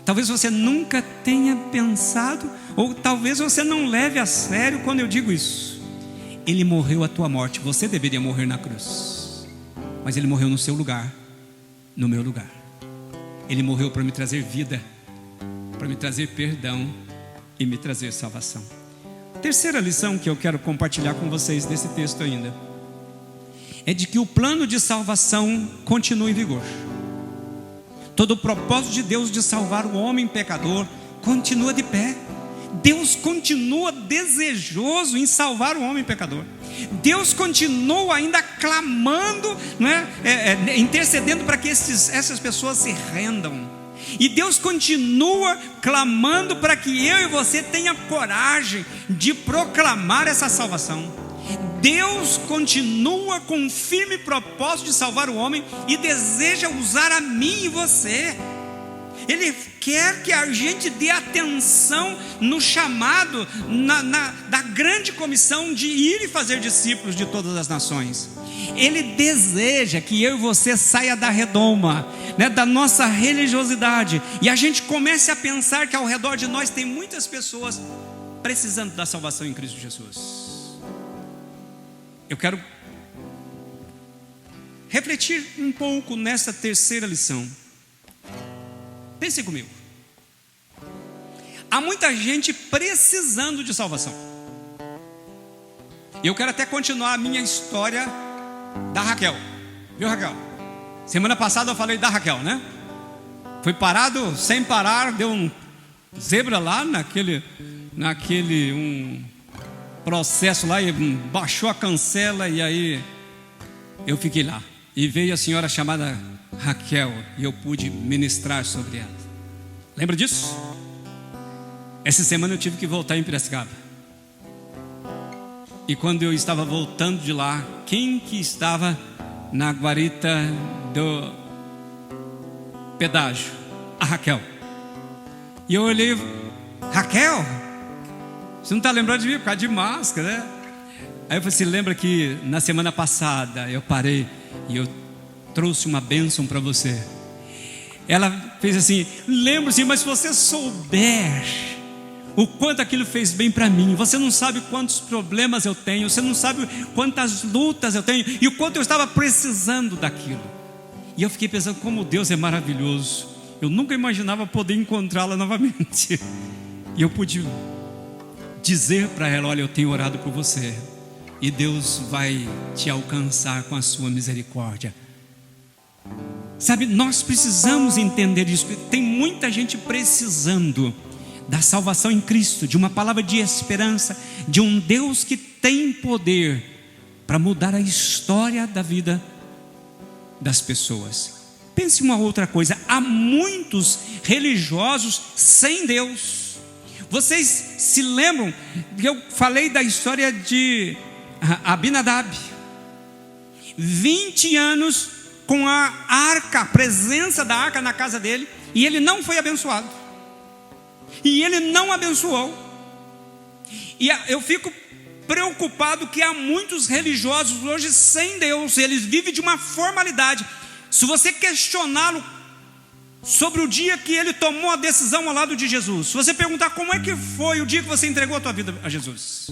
Talvez você nunca tenha pensado, ou talvez você não leve a sério quando eu digo isso. Ele morreu a tua morte. Você deveria morrer na cruz, mas Ele morreu no seu lugar, no meu lugar. Ele morreu para me trazer vida, para me trazer perdão e me trazer salvação. Terceira lição que eu quero compartilhar com vocês desse texto ainda é de que o plano de salvação continua em vigor. Todo o propósito de Deus de salvar o homem pecador continua de pé. Deus continua desejoso em salvar o homem pecador. Deus continua ainda clamando, intercedendo para que essas pessoas se rendam. E Deus continua clamando para que eu e você tenha coragem de proclamar essa salvação. Deus continua com um firme propósito de salvar o homem e deseja usar a mim e você. Ele quer que a gente dê atenção no chamado, da grande comissão de ir e fazer discípulos de todas as nações. Ele deseja que eu e você saia da redoma, da nossa religiosidade, e a gente comece a pensar que ao redor de nós tem muitas pessoas precisando da salvação em Cristo Jesus. Eu quero refletir um pouco nessa terceira lição. Pense comigo. Há muita gente precisando de salvação. E eu quero até continuar a minha história da Raquel. Viu, Raquel? Semana passada eu falei da Raquel, né? Foi parado sem parar, deu um zebra lá naquele processo lá, e baixou a cancela, e aí eu fiquei lá. E veio a senhora chamada Raquel, e eu pude ministrar sobre ela. Lembra disso? Essa semana eu tive que voltar em Piracicaba. E quando eu estava voltando de lá, quem que estava na guarita do pedágio? A Raquel. E eu olhei: Raquel, você não está lembrando de mim por causa de máscara, né? Aí você lembra que na semana passada eu parei e eu trouxe uma bênção para você. Ela fez assim: lembra-se, mas se você souber o quanto aquilo fez bem para mim, você não sabe quantos problemas eu tenho, você não sabe quantas lutas eu tenho, e o quanto eu estava precisando daquilo. E eu fiquei pensando como Deus é maravilhoso. Eu nunca imaginava poder encontrá-la novamente. E eu pude dizer para ela: olha, eu tenho orado por você, e Deus vai te alcançar com a sua misericórdia. Sabe, nós precisamos entender isso. Tem muita gente precisando da salvação em Cristo, de uma palavra de esperança, de um Deus que tem poder para mudar a história da vida das pessoas. Pense uma outra coisa: há muitos religiosos sem Deus. Vocês se lembram que eu falei da história de Abinadab? 20 anos com a arca, a presença da arca na casa dele, e ele não foi abençoado, e ele não abençoou. E eu fico preocupado que há muitos religiosos hoje sem Deus. Eles vivem de uma formalidade. Se você questioná-lo sobre o dia que ele tomou a decisão ao lado de Jesus, se você perguntar como é que foi o dia que você entregou a tua vida a Jesus,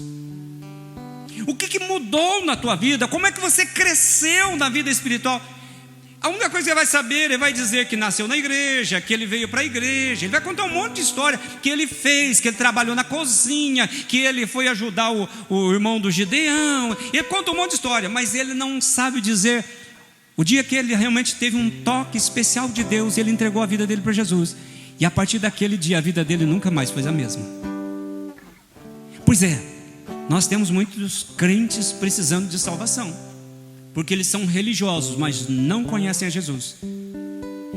o que mudou na tua vida, como é que você cresceu na vida espiritual, a única coisa que ele vai saber, ele vai dizer que nasceu na igreja, que ele veio para a igreja, ele vai contar um monte de história que ele fez, que ele trabalhou na cozinha, que ele foi ajudar o irmão do Gideão. Ele conta um monte de história, mas ele não sabe dizer o dia que ele realmente teve um toque especial de Deus, ele entregou a vida dele para Jesus, e a partir daquele dia a vida dele nunca mais foi a mesma. Pois é, nós temos muitos crentes precisando de salvação, porque eles são religiosos, mas não conhecem a Jesus.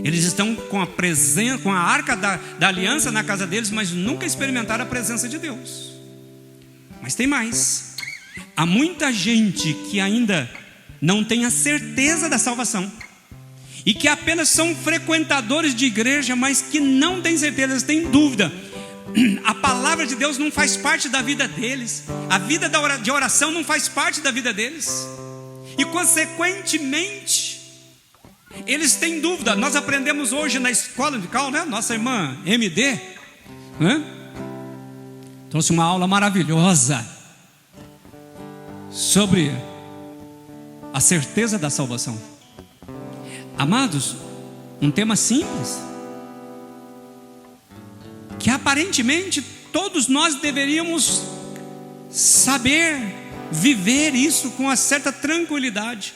Eles estão com a presença, com a arca da aliança na casa deles, mas nunca experimentaram a presença de Deus. Mas tem mais: há muita gente que ainda não tem a certeza da salvação, e que apenas são frequentadores de igreja, mas que não têm certeza, eles têm dúvida. A palavra de Deus não faz parte da vida deles, a vida de oração não faz parte da vida deles, e consequentemente eles têm dúvida. Nós aprendemos hoje na escola de cal, né? Nossa irmã MD, né? Trouxe uma aula maravilhosa sobre a certeza da salvação. Amados, um tema simples, que aparentemente todos nós deveríamos saber viver isso com uma certa tranquilidade,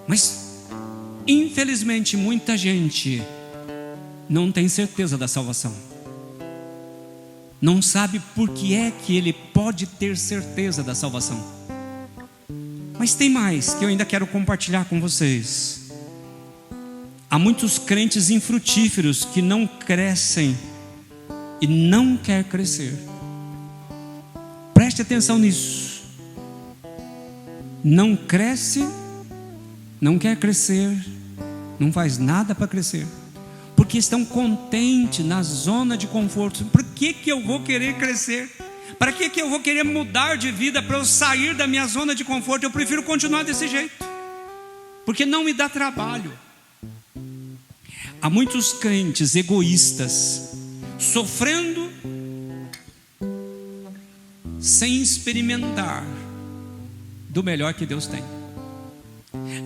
mas infelizmente muita gente não tem certeza da salvação, não sabe por que é que ele pode ter certeza da salvação. Mas tem mais que eu ainda quero compartilhar com vocês. Há muitos crentes infrutíferos que não crescem e não quer crescer. Preste atenção nisso. Não cresce, não quer crescer, não faz nada para crescer, porque estão contentes na zona de conforto. Por que eu vou querer crescer? Para que eu vou querer mudar de vida para eu sair da minha zona de conforto? Eu prefiro continuar desse jeito, porque não me dá trabalho. Há muitos crentes egoístas sofrendo sem experimentar do melhor que Deus tem.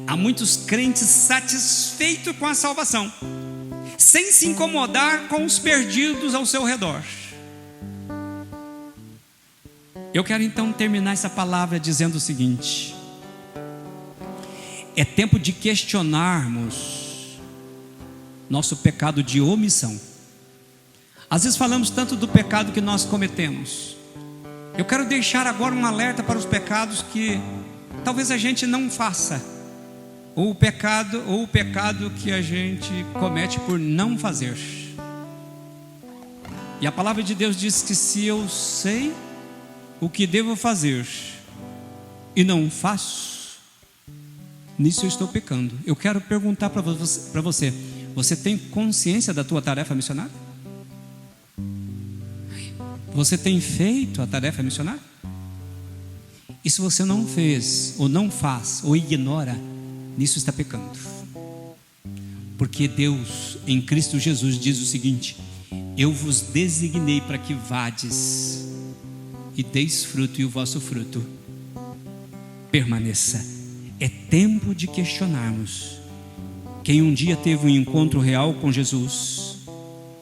Há muitos crentes satisfeitos com a salvação, sem se incomodar com os perdidos ao seu redor. Eu quero então terminar essa palavra dizendo o seguinte: é tempo de questionarmos nosso pecado de omissão. Às vezes falamos tanto do pecado que nós cometemos. Eu quero deixar agora um alerta para os pecados que talvez a gente não faça, ou o pecado que a gente comete por não fazer. E a palavra de Deus diz que se eu sei o que devo fazer e não faço, nisso eu estou pecando. Eu quero perguntar para você: você tem consciência da tua tarefa missionária? Você tem feito a tarefa missionária? E se você não fez, ou não faz, ou ignora, nisso está pecando. Porque Deus em Cristo Jesus diz o seguinte: eu vos designei para que vades e deis fruto, e o vosso fruto permaneça. É tempo de questionarmos. Quem um dia teve um encontro real com Jesus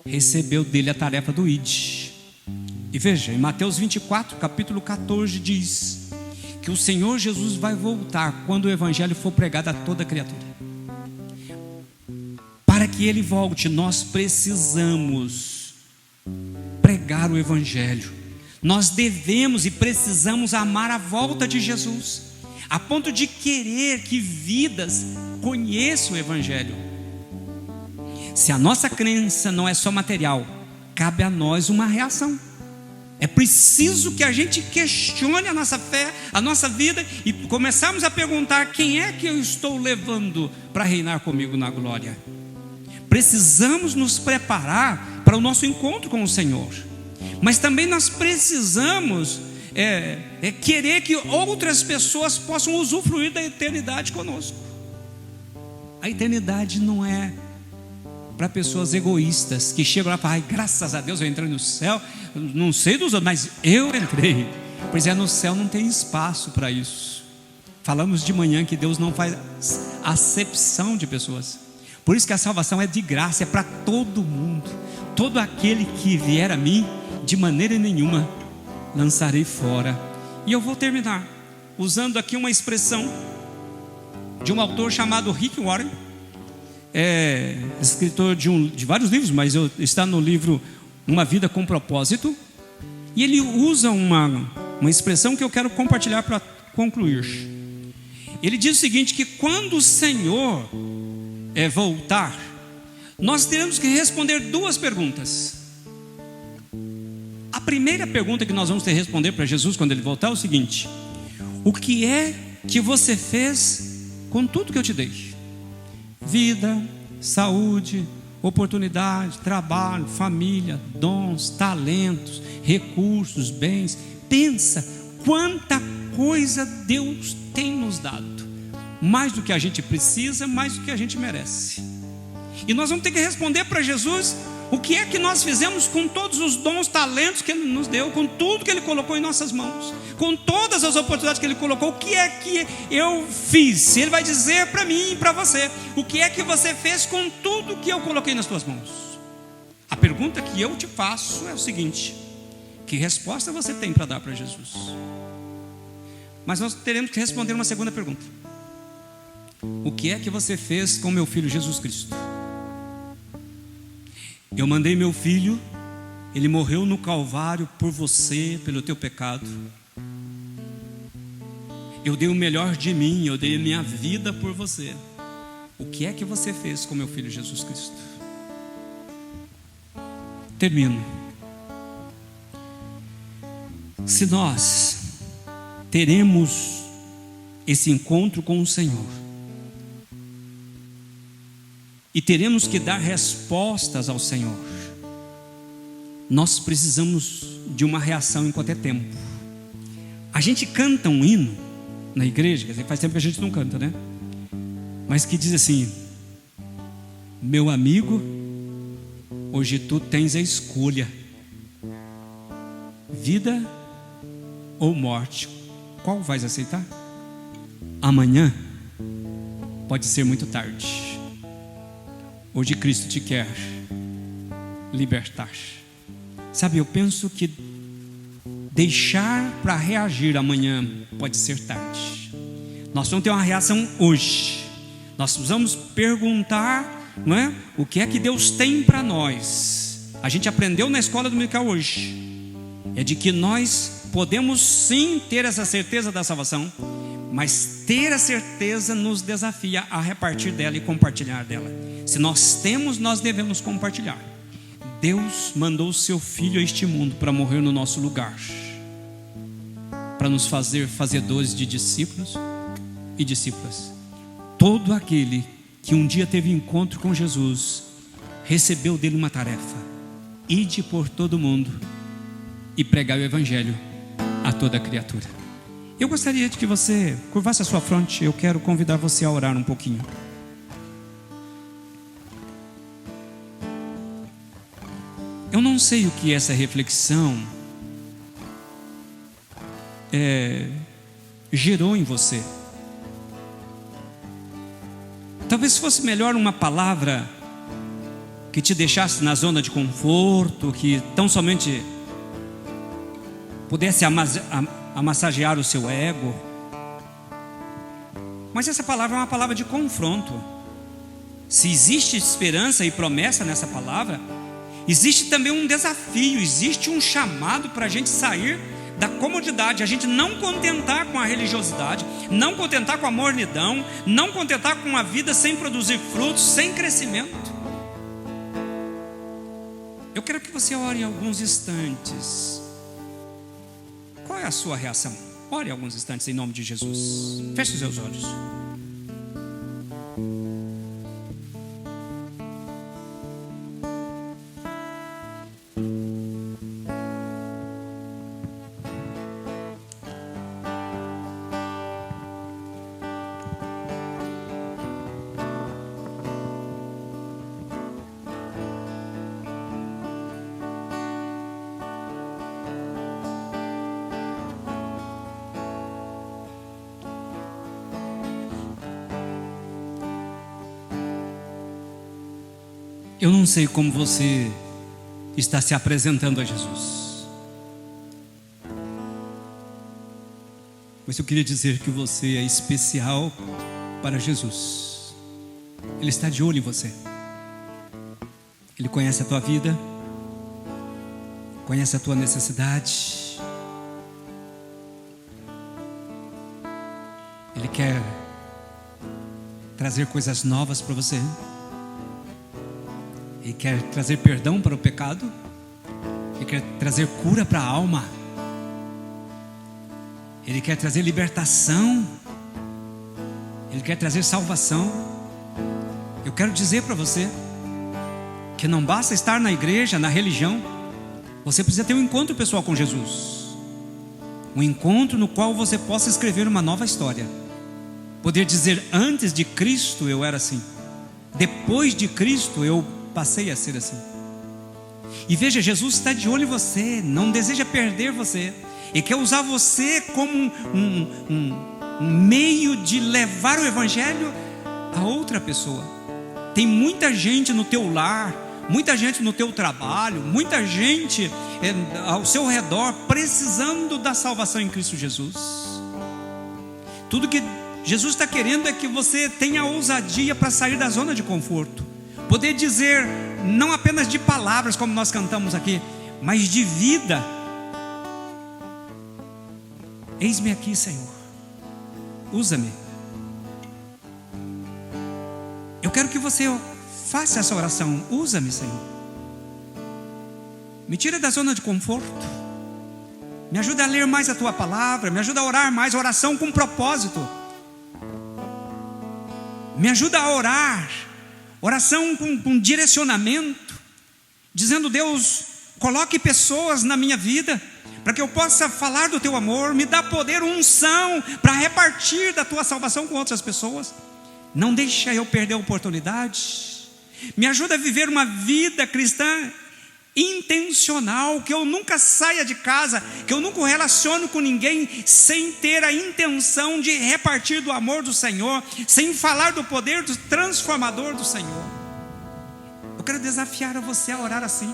recebeu dele a tarefa do id. E veja, em Mateus 24, capítulo 14, diz que o Senhor Jesus vai voltar quando o evangelho for pregado a toda criatura. Para que ele volte, nós precisamos pregar o evangelho. Nós devemos e precisamos amar a volta de Jesus, a ponto de querer que vidas conheçam o evangelho. Se a nossa crença não é só material, cabe a nós uma reação. É preciso que a gente questione a nossa fé, a nossa vida, e começarmos a perguntar: quem é que eu estou levando para reinar comigo na glória? Precisamos nos preparar para o nosso encontro com o Senhor, mas também nós precisamos querer que outras pessoas possam usufruir da eternidade conosco. A eternidade não é para pessoas egoístas que chegam lá e falam: ai, graças a Deus eu entrei no céu, não sei dos outros, mas eu entrei. Pois é, no céu não tem espaço para isso. Falamos de manhã que Deus não faz acepção de pessoas. Por isso que a salvação é de graça, é para todo mundo. Todo aquele que vier a mim, de maneira nenhuma lançarei fora. E eu vou terminar usando aqui uma expressão de um autor chamado Rick Warren. É escritor de vários livros, mas está no livro Uma Vida com Propósito. E ele usa uma expressão que eu quero compartilhar para concluir. Ele diz o seguinte: que quando o Senhor voltar, nós teremos que responder duas perguntas. A primeira pergunta que nós vamos ter que responder para Jesus quando ele voltar é o seguinte: o que é que você fez com tudo que eu te dei? Vida, saúde, oportunidade, trabalho, família, dons, talentos, recursos, bens. Pensa quanta coisa Deus tem nos dado. Mais do que a gente precisa, mais do que a gente merece. E nós vamos ter que responder para Jesus: o que é que nós fizemos com todos os dons, talentos que Ele nos deu, com tudo que Ele colocou em nossas mãos, com todas as oportunidades que Ele colocou? O que é que eu fiz? Ele vai dizer para mim e para você: o que é que você fez com tudo que eu coloquei nas tuas mãos? A pergunta que eu te faço é o seguinte: que resposta você tem para dar para Jesus? Mas nós teremos que responder uma segunda pergunta: o que é que você fez com meu filho Jesus Cristo? Eu mandei meu filho Ele morreu no Calvário por você, pelo teu pecado. Eu dei o melhor de mim, eu dei a minha vida por você. O que é que você fez com meu filho Jesus Cristo? Termino. Se nós teremos esse encontro com o Senhor e teremos que dar respostas ao Senhor, nós precisamos de uma reação enquanto é tempo. A gente canta um hino na igreja, quer dizer, faz tempo que a gente não canta, né? Mas que diz assim: meu amigo, hoje tu tens a escolha, vida ou morte, qual vais aceitar? Amanhã pode ser muito tarde. Hoje Cristo te quer libertar. Sabe, eu penso que deixar para reagir amanhã pode ser tarde. Nós vamos ter uma reação hoje. Nós precisamos perguntar, não é? O que é que Deus tem para nós? A gente aprendeu na escola dominical hoje, é de que nós podemos sim ter essa certeza da salvação, mas ter a certeza nos desafia a repartir dela e compartilhar dela. Se nós temos, nós devemos compartilhar. Deus mandou o seu Filho a este mundo para morrer no nosso lugar, para nos fazer fazedores de discípulos e discípulas. Todo aquele que um dia teve encontro com Jesus recebeu dele uma tarefa: ide por todo mundo e pregar o Evangelho a toda criatura. Eu gostaria de que você curvasse a sua fronte. Eu quero convidar você a orar um pouquinho. Eu não sei o que essa reflexão gerou em você. Talvez fosse melhor uma palavra que te deixasse na zona de conforto, que tão somente pudesse amassagear o seu ego. Mas essa palavra é uma palavra de confronto. Se existe esperança e promessa nessa palavra, existe também um desafio, existe um chamado para a gente sair da comodidade, a gente não contentar com a religiosidade, não contentar com a mornidão, não contentar com uma vida sem produzir frutos, sem crescimento. Eu quero que você ore alguns instantes. Qual é a sua reação? Ore alguns instantes em nome de Jesus. Feche os seus olhos. Eu não sei como você está se apresentando a Jesus, mas eu queria dizer que você é especial para Jesus. Ele está de olho em você. Ele conhece a tua vida, conhece a tua necessidade. Ele quer trazer coisas novas para você. Ele quer trazer perdão para o pecado. Ele quer trazer cura para a alma. Ele quer trazer libertação. Ele quer trazer salvação. Eu quero dizer para você que não basta estar na igreja, na religião. Você precisa ter um encontro pessoal com Jesus. Um encontro no qual você possa escrever uma nova história. Poder dizer: antes de Cristo eu era assim, depois de Cristo eu passei a ser assim. E veja, Jesus está de olho em você, não deseja perder você. Ele quer usar você como um meio de levar o Evangelho a outra pessoa. Tem muita gente no teu lar, muita gente no teu trabalho, muita gente ao seu redor precisando da salvação em Cristo Jesus. Tudo que Jesus está querendo é que você tenha ousadia para sair da zona de conforto. Poder dizer, não apenas de palavras como nós cantamos aqui, mas de vida. Eis-me aqui, Senhor, usa-me. Eu quero que você faça essa oração. Usa-me, Senhor. Me tira da zona de conforto. Me ajuda a ler mais a Tua palavra. Me ajuda a orar mais, oração com propósito. Me ajuda a orar, oração com direcionamento, dizendo: Deus, coloque pessoas na minha vida, para que eu possa falar do Teu amor. Me dá poder, unção, para repartir da Tua salvação com outras pessoas. Não deixa eu perder a oportunidade. Me ajuda a viver uma vida cristã intencional, que eu nunca saia de casa, que eu nunca relacione com ninguém sem ter a intenção de repartir do amor do Senhor, sem falar do poder do transformador do Senhor. Eu quero desafiar a você a orar assim,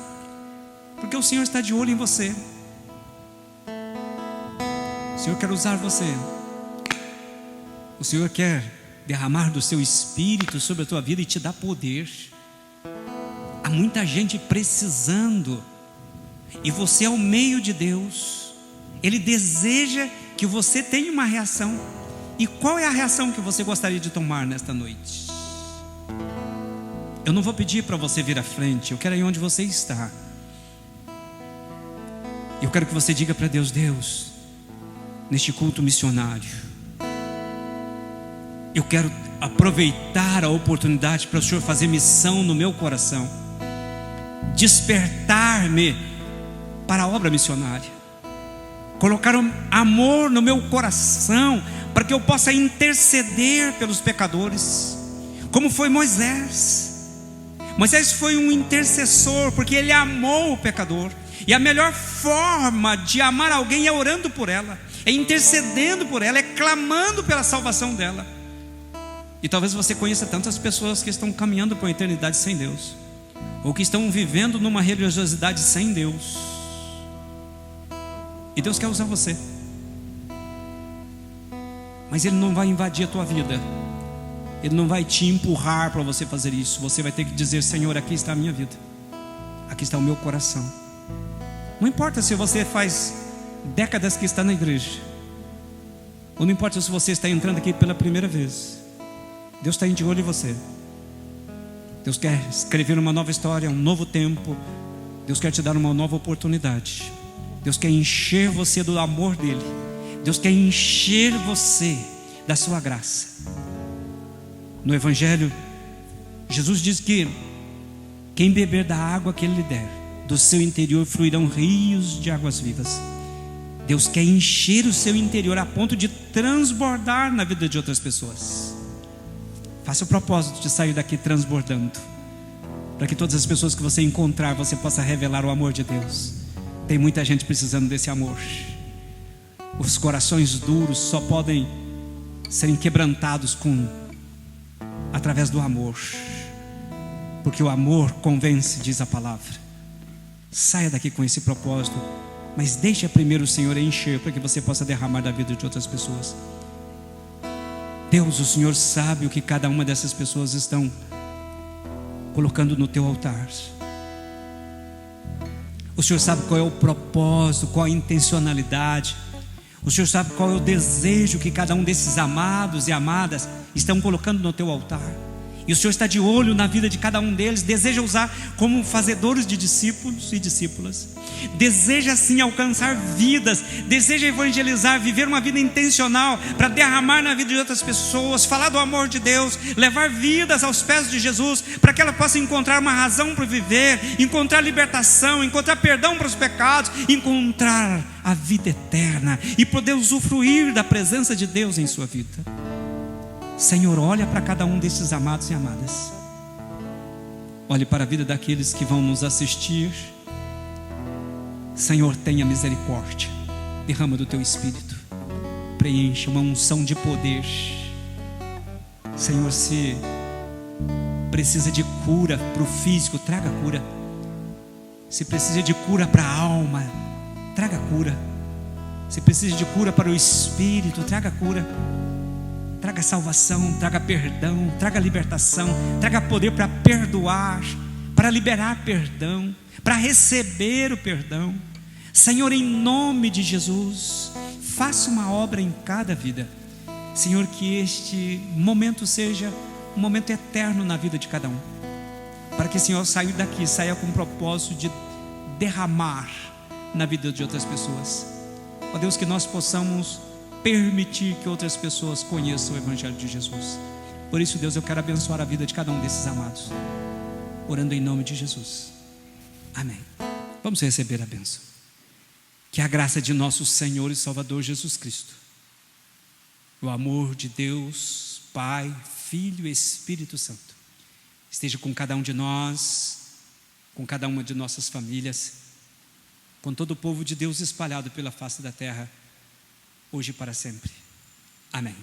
porque o Senhor está de olho em você. O Senhor quer usar você. O Senhor quer derramar do seu Espírito sobre a tua vida e te dar poder. Há muita gente precisando, e você é o meio de Deus. Ele deseja que você tenha uma reação. E qual é a reação que você gostaria de tomar nesta noite? Eu não vou pedir para você vir à frente, eu quero ir onde você está. Eu quero que você diga para Deus: Deus, neste culto missionário, eu quero aproveitar a oportunidade para o Senhor fazer missão no meu coração, despertar-me para a obra missionária, colocar um amor no meu coração, para que eu possa interceder pelos pecadores, como foi Moisés. Moisés foi um intercessor, porque ele amou o pecador, e a melhor forma de amar alguém é orando por ela, é intercedendo por ela, é clamando pela salvação dela. E talvez você conheça tantas pessoas que estão caminhando para uma eternidade sem Deus, ou que estão vivendo numa religiosidade sem Deus, e Deus quer usar você, mas Ele não vai invadir a tua vida, Ele não vai te empurrar para você fazer isso. Você vai ter que dizer: Senhor, aqui está a minha vida, aqui está o meu coração. Não importa se você faz décadas que está na igreja, ou não importa se você está entrando aqui pela primeira vez, Deus está de olho em você. Deus quer escrever uma nova história, um novo tempo. Deus quer te dar uma nova oportunidade. Deus quer encher você do amor dEle. Deus quer encher você da sua graça. No Evangelho, Jesus diz que quem beber da água que Ele lhe der, do seu interior fluirão rios de águas vivas. Deus quer encher o seu interior a ponto de transbordar na vida de outras pessoas. Faça o propósito de sair daqui transbordando, para que todas as pessoas que você encontrar, você possa revelar o amor de Deus. Tem muita gente precisando desse amor. Os corações duros só podem serem quebrantados através do amor, porque o amor convence, diz a palavra. Saia daqui com esse propósito, mas deixe primeiro o Senhor encher, para que você possa derramar da vida de outras pessoas. Deus, o Senhor sabe o que cada uma dessas pessoas estão colocando no teu altar. O Senhor sabe qual é o propósito, qual a intencionalidade. O Senhor sabe qual é o desejo que cada um desses amados e amadas estão colocando no teu altar. E o Senhor está de olho na vida de cada um deles. Deseja usar como fazedores de discípulos e discípulas. Deseja sim alcançar vidas. Deseja evangelizar, viver uma vida intencional para derramar na vida de outras pessoas, falar do amor de Deus, levar vidas aos pés de Jesus, para que ela possa encontrar uma razão para viver, encontrar libertação, encontrar perdão para os pecados, encontrar a vida eterna e poder usufruir da presença de Deus em sua vida. Senhor, olha para cada um desses amados e amadas. Olhe para a vida daqueles que vão nos assistir. Senhor, tenha misericórdia. Derrama do teu Espírito. Preencha uma unção de poder. Senhor, se precisa de cura para o físico, traga cura. Se precisa de cura para a alma, traga cura. Se precisa de cura para o espírito, traga cura. Traga salvação, traga perdão, traga libertação, traga poder para perdoar, para liberar perdão, para receber o perdão. Senhor, em nome de Jesus, faça uma obra em cada vida. Senhor, que este momento seja um momento eterno na vida de cada um, para que, Senhor, saia com o propósito de derramar na vida de outras pessoas. Ó Deus, que nós possamos permitir que outras pessoas conheçam o Evangelho de Jesus. Por isso, Deus, eu quero abençoar a vida de cada um desses amados, orando em nome de Jesus. Amém. Vamos receber a bênção. Que a graça de nosso Senhor e Salvador Jesus Cristo, o amor de Deus, Pai, Filho e Espírito Santo, esteja com cada um de nós, com cada uma de nossas famílias, com todo o povo de Deus espalhado pela face da terra, hoje e para sempre. Amém.